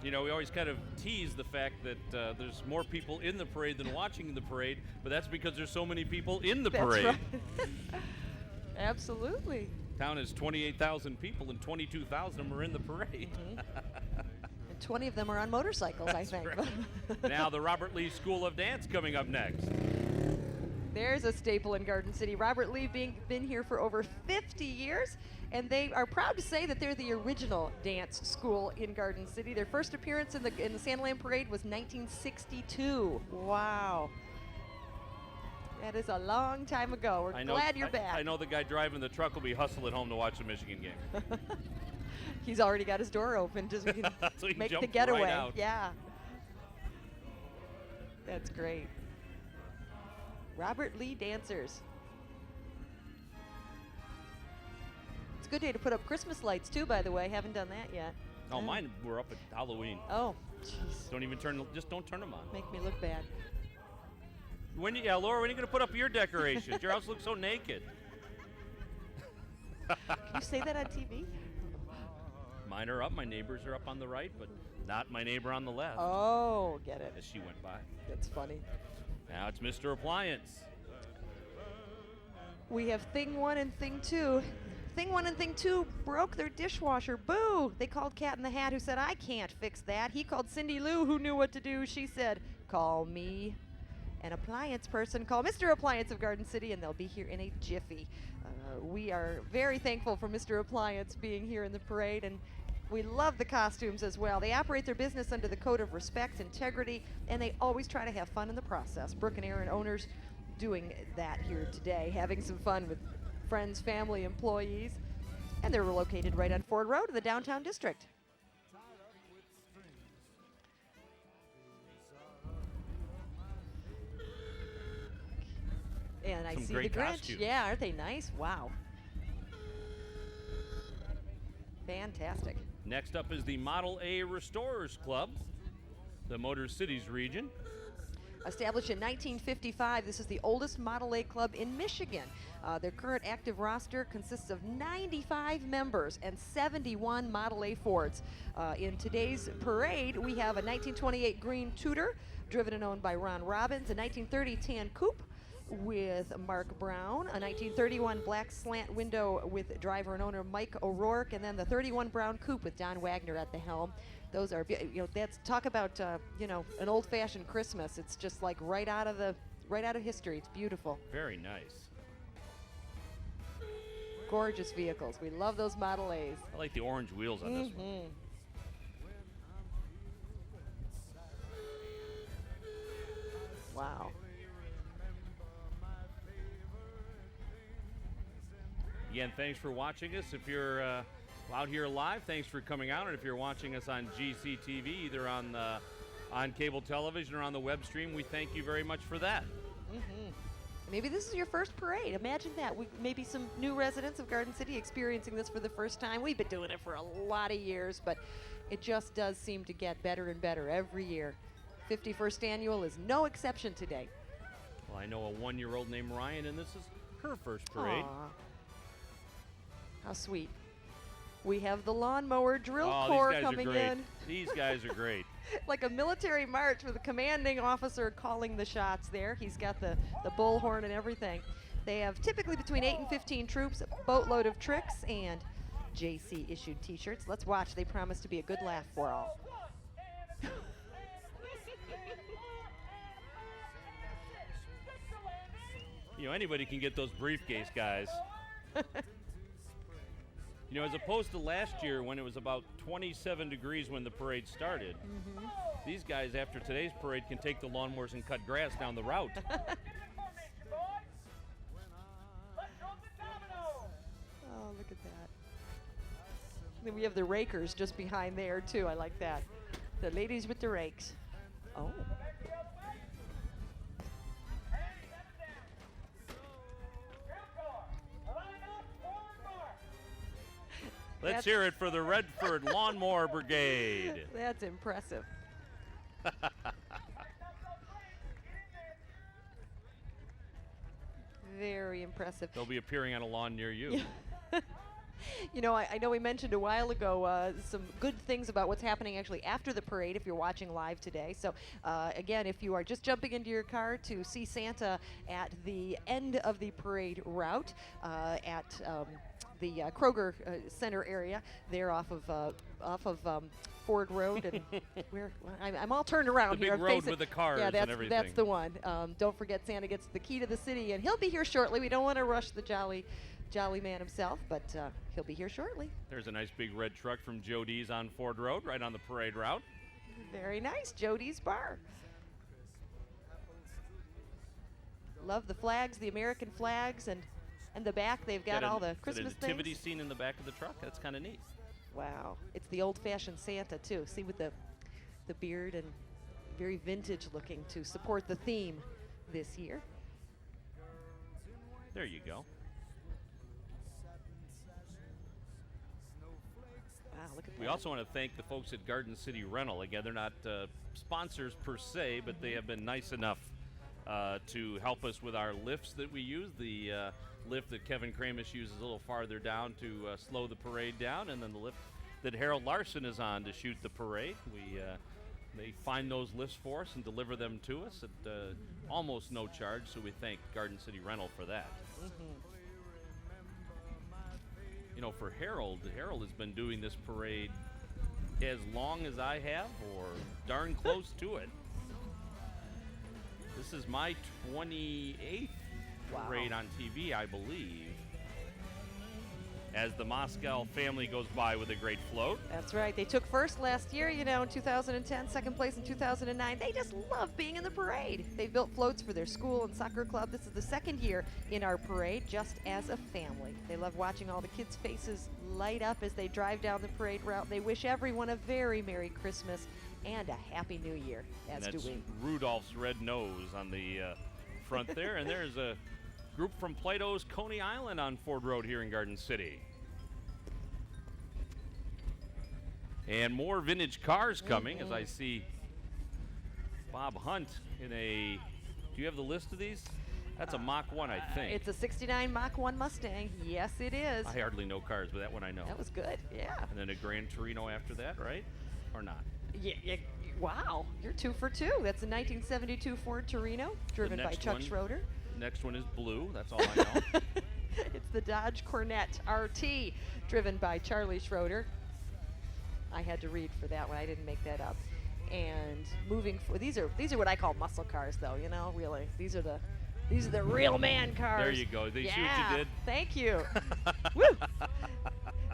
We always kind of tease the fact that there's more people in the parade than watching the parade, but that's because there's so many people in the parade. Right. Absolutely. Town is 28,000 people, and 22,000 of them are in the parade. Mm-hmm. And 20 of them are on motorcycles, I think. Right. Now the Robert Lee School of Dance coming up next. There's a staple in Garden City. Robert Lee been here for over 50 years, and they are proud to say that they're the original dance school in Garden City. Their first appearance in the Santaland Parade was 1962. Wow. That is a long time ago. We're glad you're back. I know the guy driving the truck will be hustling home to watch the Michigan game. He's already got his door open just so he can So he make the jumped getaway. right out. Yeah. That's great. Robert Lee Dancers. It's a good day to put up Christmas lights too, by the way. Haven't done that yet. Oh, mine were up at Halloween. Oh, jeez. Don't turn them on. Make me look bad. Laura, when are you going to put up your decorations? Your house looks so naked. Can you say that on TV? Mine are up. My neighbors are up on the right, but not my neighbor on the left. Oh, get it. As she went by. That's funny. Now it's Mr. Appliance. We have Thing 1 and Thing 2. Thing 1 and Thing 2 broke their dishwasher. Boo! They called Cat in the Hat, who said, I can't fix that. He called Cindy Lou, who knew what to do. She said, call me. An appliance person, call Mr. Appliance of Garden City, and they'll be here in a jiffy. We are very thankful for Mr. Appliance being here in the parade, and we love the costumes as well. They operate their business under the code of respect, integrity, and they always try to have fun in the process. Brooke and Aaron, owners, doing that here today, having some fun with friends, family, employees, and they're located right on Ford Road in the downtown district. And I Some see great the Grinch. costumes. Yeah, aren't they nice? Wow. Fantastic. Next up is the Model A Restorers Club, the Motor Cities region. Established in 1955, this is the oldest Model A club in Michigan. Their current active roster consists of 95 members and 71 Model A Fords. In today's parade, we have a 1928 green Tudor, driven and owned by Ron Robbins, a 1930 tan coupe with Mark Brown, a 1931 black slant window with driver and owner Mike O'Rourke, and then the 31 brown coupe with Don Wagner at the helm. Those are, that's talk about, an old-fashioned Christmas. It's just like right out of history. It's beautiful. Very nice. Gorgeous vehicles. We love those Model A's. I like the orange wheels on this one. Wow. Again, thanks for watching us. If you're out here live, thanks for coming out. And if you're watching us on GCTV, either on cable television or on the web stream, we thank you very much for that. Maybe this is your first parade. Imagine that. Maybe some new residents of Garden City experiencing this for the first time. We've been doing it for a lot of years, but it just does seem to get better and better every year. 51st annual is no exception today. Well, I know a 1-year-old named Ryan, and this is her first parade. Aw. How sweet. We have the lawnmower drill Oh, corps these guys coming are great. in. These guys are great. Like a military march with a commanding officer calling the shots there. He's got the bullhorn and everything. They have typically between 8 and 15 troops, a boatload of tricks, and JC issued t-shirts. Let's watch. They promise to be a good laugh for all. Anybody can get those briefcase guys. As opposed to last year when it was about 27 degrees when the parade started, these guys after today's parade can take the lawnmowers and cut grass down the route. Oh, look at that. Then we have the rakers just behind there, too. I like that. The ladies with the rakes. Oh. Let's hear it for the Redford Lawnmower Brigade. That's impressive. Very impressive. They'll be appearing on a lawn near you. I know we mentioned a while ago some good things about what's happening actually after the parade if you're watching live today. So, again, if you are just jumping into your car to see Santa at the end of the parade route at the Kroger Center area there off of Ford Road, and I'm all turned around the here. big road with the cars yeah, and everything. That's the one. Don't forget Santa gets the key to the city, and he'll be here shortly. We don't want to rush the jolly man himself, but he'll be here shortly. There's a nice big red truck from Jody's on Ford Road, right on the parade route. Very nice, Jody's Bar. Love the flags, the American flags, and the back they've got all the Christmas things. A nativity things. scene in the back of the truck. That's kind of neat. Wow, it's the old-fashioned Santa too. See, with the beard and very vintage looking to support the theme this year. There you go. Wow, look at that. We also want to thank the folks at Garden City Rental. Again, they're not sponsors per se, but they have been nice enough to help us with our lifts that we use. The lift that Kevin Kramis uses a little farther down to slow the parade down, and then the lift that Harold Larson is on to shoot the parade. They find those lifts for us and deliver them to us at almost no charge, so we thank Garden City Rental for that. For Harold has been doing this parade as long as I have, or darn close to it. This is my 28th parade on TV, I believe, as the Moscow family goes by with a great float. That's right. They took first last year, in 2010, second place in 2009. They just love being in the parade. They built floats for their school and soccer club. This is the second year in our parade, just as a family. They love watching all the kids' faces light up as they drive down the parade route. They wish everyone a very Merry Christmas and a Happy New Year, as do we. Rudolph's red nose on the front there, and there's a group from Plato's Coney Island on Ford Road here in Garden City. And more vintage cars coming as I see Bob Hunt in a, do you have the list of these? That's a Mach 1, I think. It's a 69 Mach 1 Mustang. Yes, it is. I hardly know cars, but that one I know. That was good, yeah. And then a Gran Torino after that, right? Or not? Yeah, wow, you're 2 for 2. That's a 1972 Ford Torino, driven by next Chuck one- Schroeder. Next one is blue. That's all I know. It's the Dodge Corvette RT, driven by Charlie Schroeder. I had to read for that one. I didn't make that up. And moving for these are what I call muscle cars, though. You know, really, these are the real man cars. There you go. They see what you did. Thank you. Woo!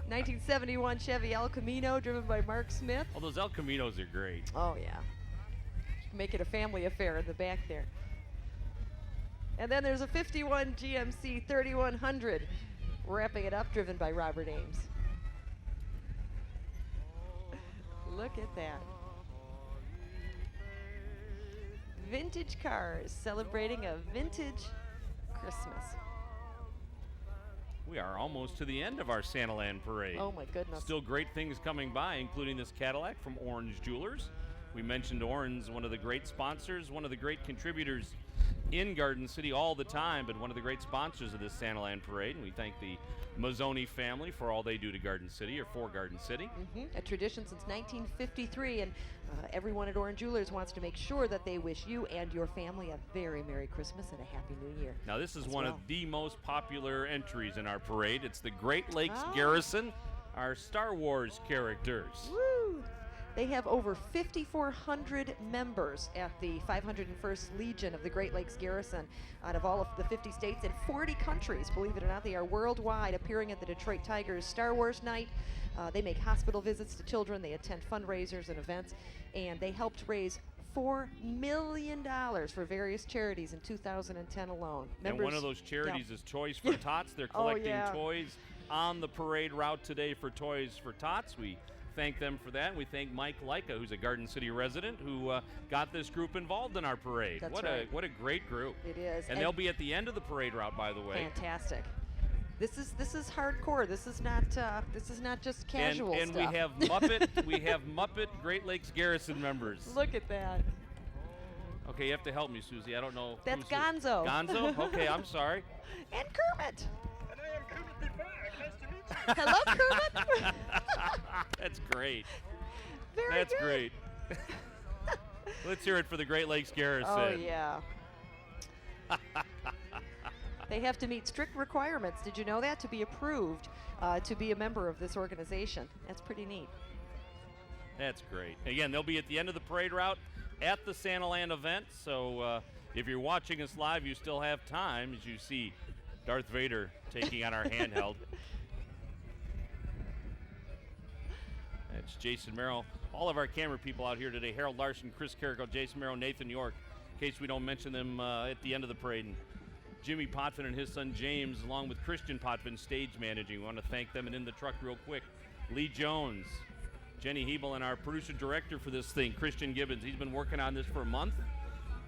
1971 Chevy El Camino, driven by Mark Smith. Oh, those El Caminos are great. Oh yeah. Make it a family affair in the back there. And then there's a 51 GMC 3100, wrapping it up, driven by Robert Ames. Look at that. Vintage cars celebrating a vintage Christmas. We are almost to the end of our Santaland parade. Oh my goodness. Still great things coming by, including this Cadillac from Orange Jewelers. We mentioned Orange, one of the great sponsors, one of the great contributors in Garden City all the time, but one of the great sponsors of this Santaland parade. And we thank the Mazzoni family for all they do to Garden City, or for Garden City. A tradition since 1953, and everyone at Orange Jewelers wants to make sure that they wish you and your family a very Merry Christmas and a Happy New Year. Now, this is as one well. of the most popular entries in our parade. It's the Great Lakes Oh. Garrison, our Star Wars characters. Woo! They have over 5,400 members at the 501st Legion of the Great Lakes Garrison out of all of the 50 states and 40 countries. Believe it or not, they are worldwide, appearing at the Detroit Tigers Star Wars Night. They make hospital visits to children. They attend fundraisers and events. And they helped raise $4 million for various charities in 2010 alone. And one of those charities is Toys for Tots. They're collecting toys on the parade route today for Toys for Tots. We thank them for that. We thank Mike Leica, who's a Garden City resident, who got this group involved in our parade. That's what right. What a great group. It is. And they'll be at the end of the parade route, by the way. Fantastic. This is hardcore. This is not just casual and stuff. we have Muppet Great Lakes Garrison members. Look at that. Okay, you have to help me, Susie. I don't know. That's who's who. Gonzo. Gonzo? Okay, I'm sorry. And Kermit. And I am Kermit the Frog. Nice to meet you. Hello, Kermit. That's great. Very That's good. great. Let's hear it for the Great Lakes Garrison. Oh yeah. They have to meet strict requirements. Did you know that, to be approved to be a member of this organization? That's pretty neat. That's great. Again, they'll be at the end of the parade route at the Santaland event. So if you're watching us live, you still have time as you see Darth Vader taking on our handheld. That's Jason Merrill. All of our camera people out here today: Harold Larson, Chris Carrico, Jason Merrill, Nathan York. In case we don't mention them at the end of the parade. And Jimmy Potvin and his son James, along with Christian Potvin, stage managing. We want to thank them. And in the truck real quick, Lee Jones, Jenny Hebel, and our producer director for this thing, Christian Gibbons. He's been working on this for a month,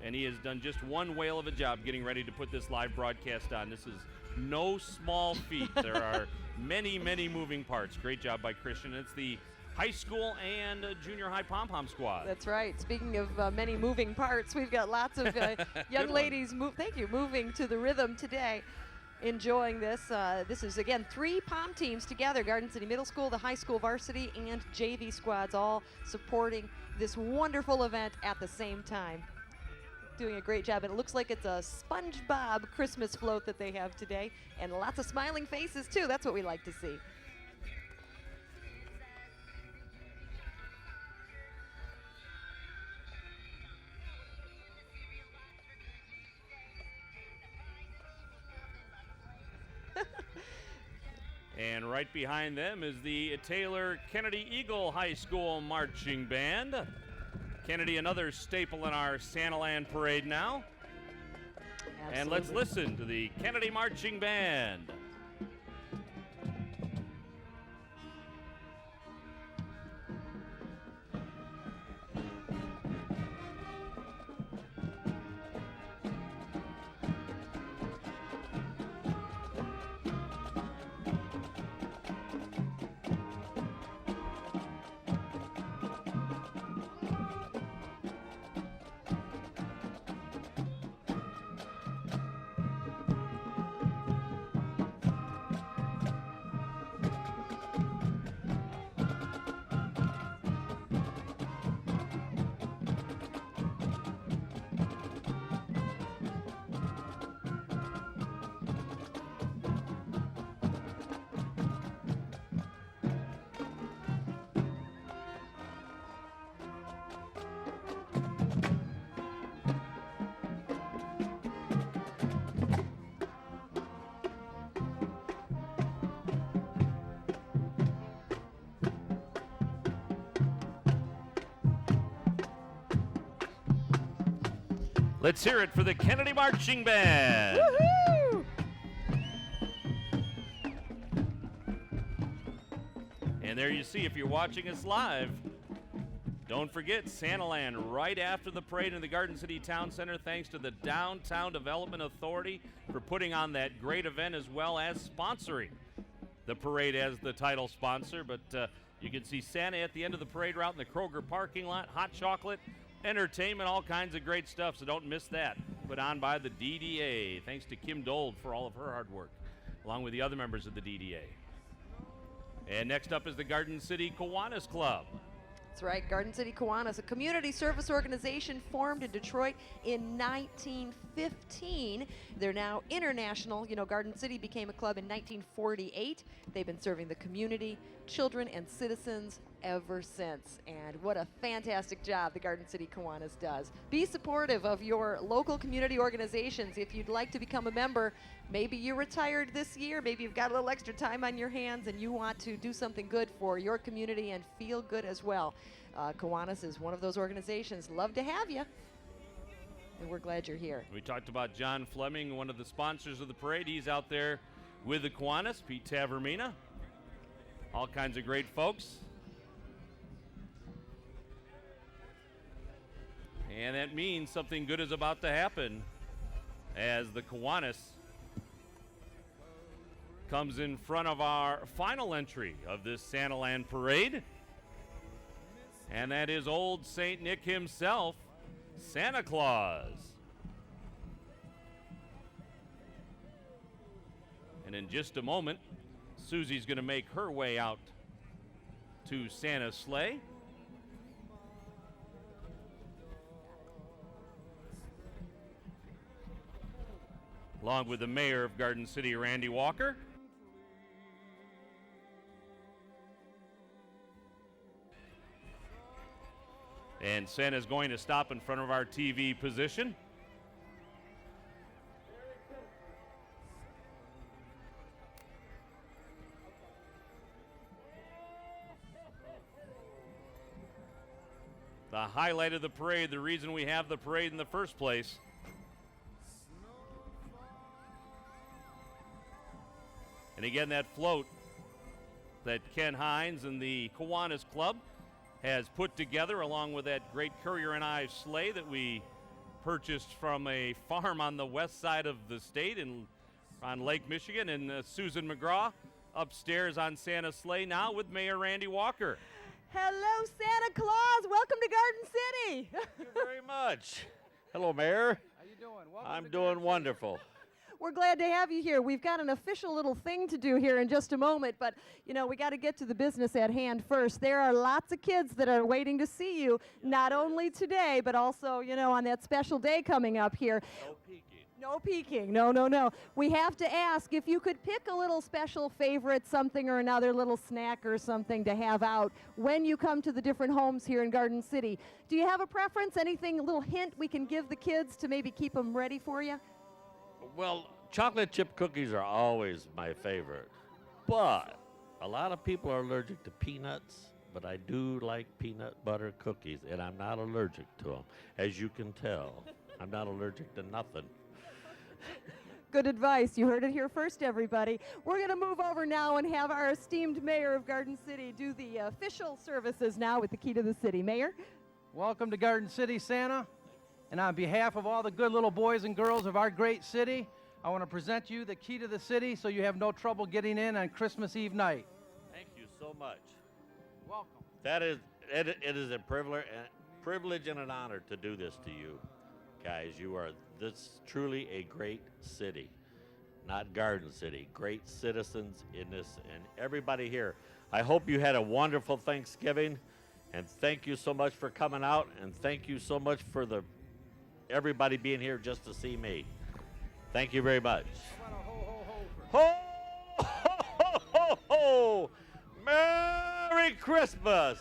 and he has done just one whale of a job getting ready to put this live broadcast on. This is no small feat. There are many, many moving parts. Great job by Christian. It's the high school and junior high pom-pom squad. That's right. Speaking of many moving parts, we've got lots of young ladies moving to the rhythm today, enjoying this. This is, again, 3 pom teams together: Garden City Middle School, the high school varsity, and JV squads, all supporting this wonderful event at the same time. Doing a great job, and it looks like it's a SpongeBob Christmas float that they have today, and lots of smiling faces too. That's what we like to see. And right behind them is the Taylor Kennedy Eagle High School Marching Band. Kennedy, another staple in our Santaland parade now. Absolutely. And let's listen to the Kennedy Marching Band. Let's hear it for the Kennedy Marching Band. Woohoo! And there you see, if you're watching us live, don't forget Santaland right after the parade in the Garden City Town Center. Thanks to the Downtown Development Authority for putting on that great event, as well as sponsoring the parade as the title sponsor. But you can see Santa at the end of the parade route in the Kroger parking lot, hot chocolate, entertainment, all kinds of great stuff, so don't miss that. Put on by the DDA. Thanks to Kim Dold for all of her hard work, along with the other members of the DDA. And next up is the Garden City Kiwanis Club. That's right, Garden City Kiwanis, a community service organization formed in Detroit in 1915. They're now international. You know, Garden City became a club in 1948. They've been serving the community, children, and citizens ever since. And what a fantastic job the Garden City Kiwanis does. Be supportive of your local community organizations. If you'd like to become a member, maybe you're retired this year, maybe you've got a little extra time on your hands and you want to do something good for your community and feel good as well. Kiwanis is one of those organizations. Love to have you. And we're glad you're here. We talked about John Fleming, one of the sponsors of the parade. He's out there with the Kiwanis, Pete Tavermina. All kinds of great folks. And that means something good is about to happen as the Kiwanis comes in front of our final entry of this Santaland parade. And that is old St. Nick himself, Santa Claus. And in just a moment, Susie's going to make her way out to Santa's sleigh. Along with the mayor of Garden City, Randy Walker. And Santa's going to stop in front of our TV position. The highlight of the parade, the reason we have the parade in the first place. And again, that float that Ken Hines and the Kiwanis Club has put together, along with that great Courier and Ives sleigh that we purchased from a farm on the west side of the state on Lake Michigan. And Susan McGraw upstairs on Santa's sleigh now with Mayor Randy Walker. Hello, Santa Claus. Welcome to Garden City. Thank you very much. Hello, Mayor. How you doing? Welcome I'm to doing Garden City. wonderful. We're glad to have you here. We've got an official little thing to do here in just a moment, but you know, we got to get to the business at hand first. There are lots of kids that are waiting to see you, not only today, but also, you know, on that special day coming up here. No peeking. No peeking. No, no, no. We have to ask if you could pick a little special favorite, something or another, little snack or something to have out when you come to the different homes here in Garden City. Do you have a preference? Anything, a little hint we can give the kids to maybe keep them ready for you? Well, chocolate chip cookies are always my favorite, but a lot of people are allergic to peanuts, but I do like peanut butter cookies, and I'm not allergic to them. As you can tell, I'm not allergic to nothing. Good advice. You heard it here first, everybody. We're going to move over now and have our esteemed mayor of Garden City do the official services now with the key to the city. Mayor? Welcome to Garden City, Santa. And on behalf of all the good little boys and girls of our great city, I want to present you the key to the city so you have no trouble getting in on Christmas Eve night. Thank you so much. Welcome. It is a privilege and an honor to do this to you guys. You are truly a great city, not Garden City, great citizens in this, and everybody here. I hope you had a wonderful Thanksgiving, and thank you so much for coming out, and thank you so much for everybody being here just to see me. Thank you very much. Ho, ho, ho, ho, ho! Merry Christmas!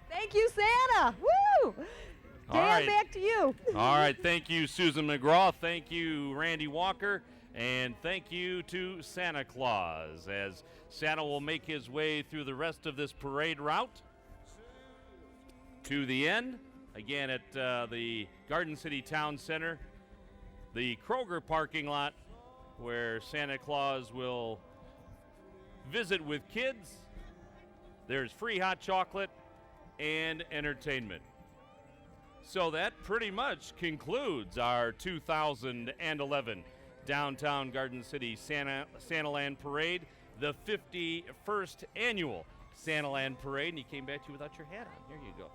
Thank you, Santa. Woo! All Dan, right. back to you. All right, thank you, Susan McGraw. Thank you, Randy Walker. And thank you to Santa Claus, as Santa will make his way through the rest of this parade route to the end. again at the Garden City Town Center, the Kroger parking lot, where Santa Claus will visit with kids. There's free hot chocolate and entertainment. So that pretty much concludes our 2011 Downtown Garden City Santaland Parade, the 51st annual Santaland Parade. And you came back to you without your hat on. There you go.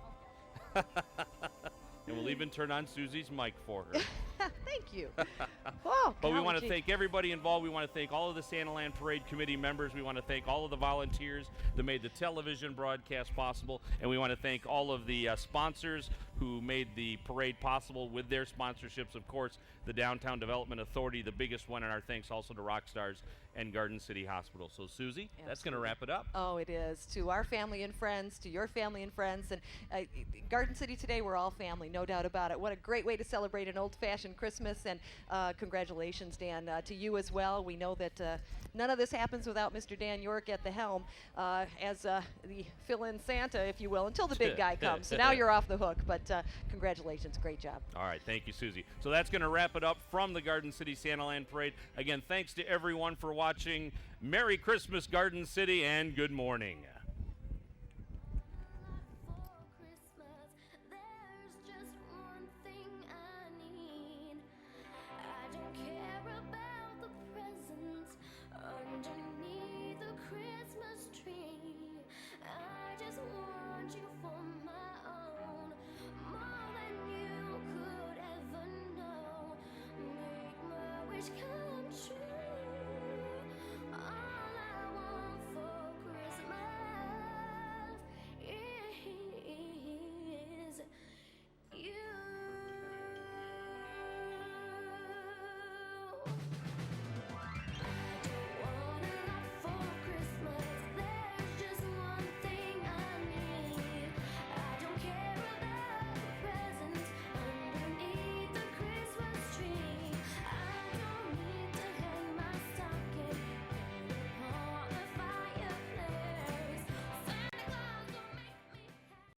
And we'll even turn on Susie's mic for her. Thank you. Oh, But we want to golly gee. thank everybody involved. We want to thank all of the Santaland Parade Committee members. We want to thank all of the volunteers that made the television broadcast possible. And we want to thank all of the sponsors who made the parade possible with their sponsorships. Of course, the Downtown Development Authority, the biggest one, and our thanks also to Rockstars and Garden City Hospital. So, Susie, that's going to wrap it up. Oh, it is. To our family and friends, to your family and friends, and Garden City today, we're all family, no doubt about it. What a great way to celebrate an old-fashioned Christmas, and congratulations, Dan, to you as well. We know that none of this happens without Mr. Dan York at the helm as the fill-in Santa, if you will, until the big guy comes. So now you're off the hook, but congratulations. Great job. All right, thank you, Susie. So that's going to wrap it up from the Garden City Santaland Parade. Again, thanks to everyone for watching. Merry Christmas, Garden City, and good morning. Wish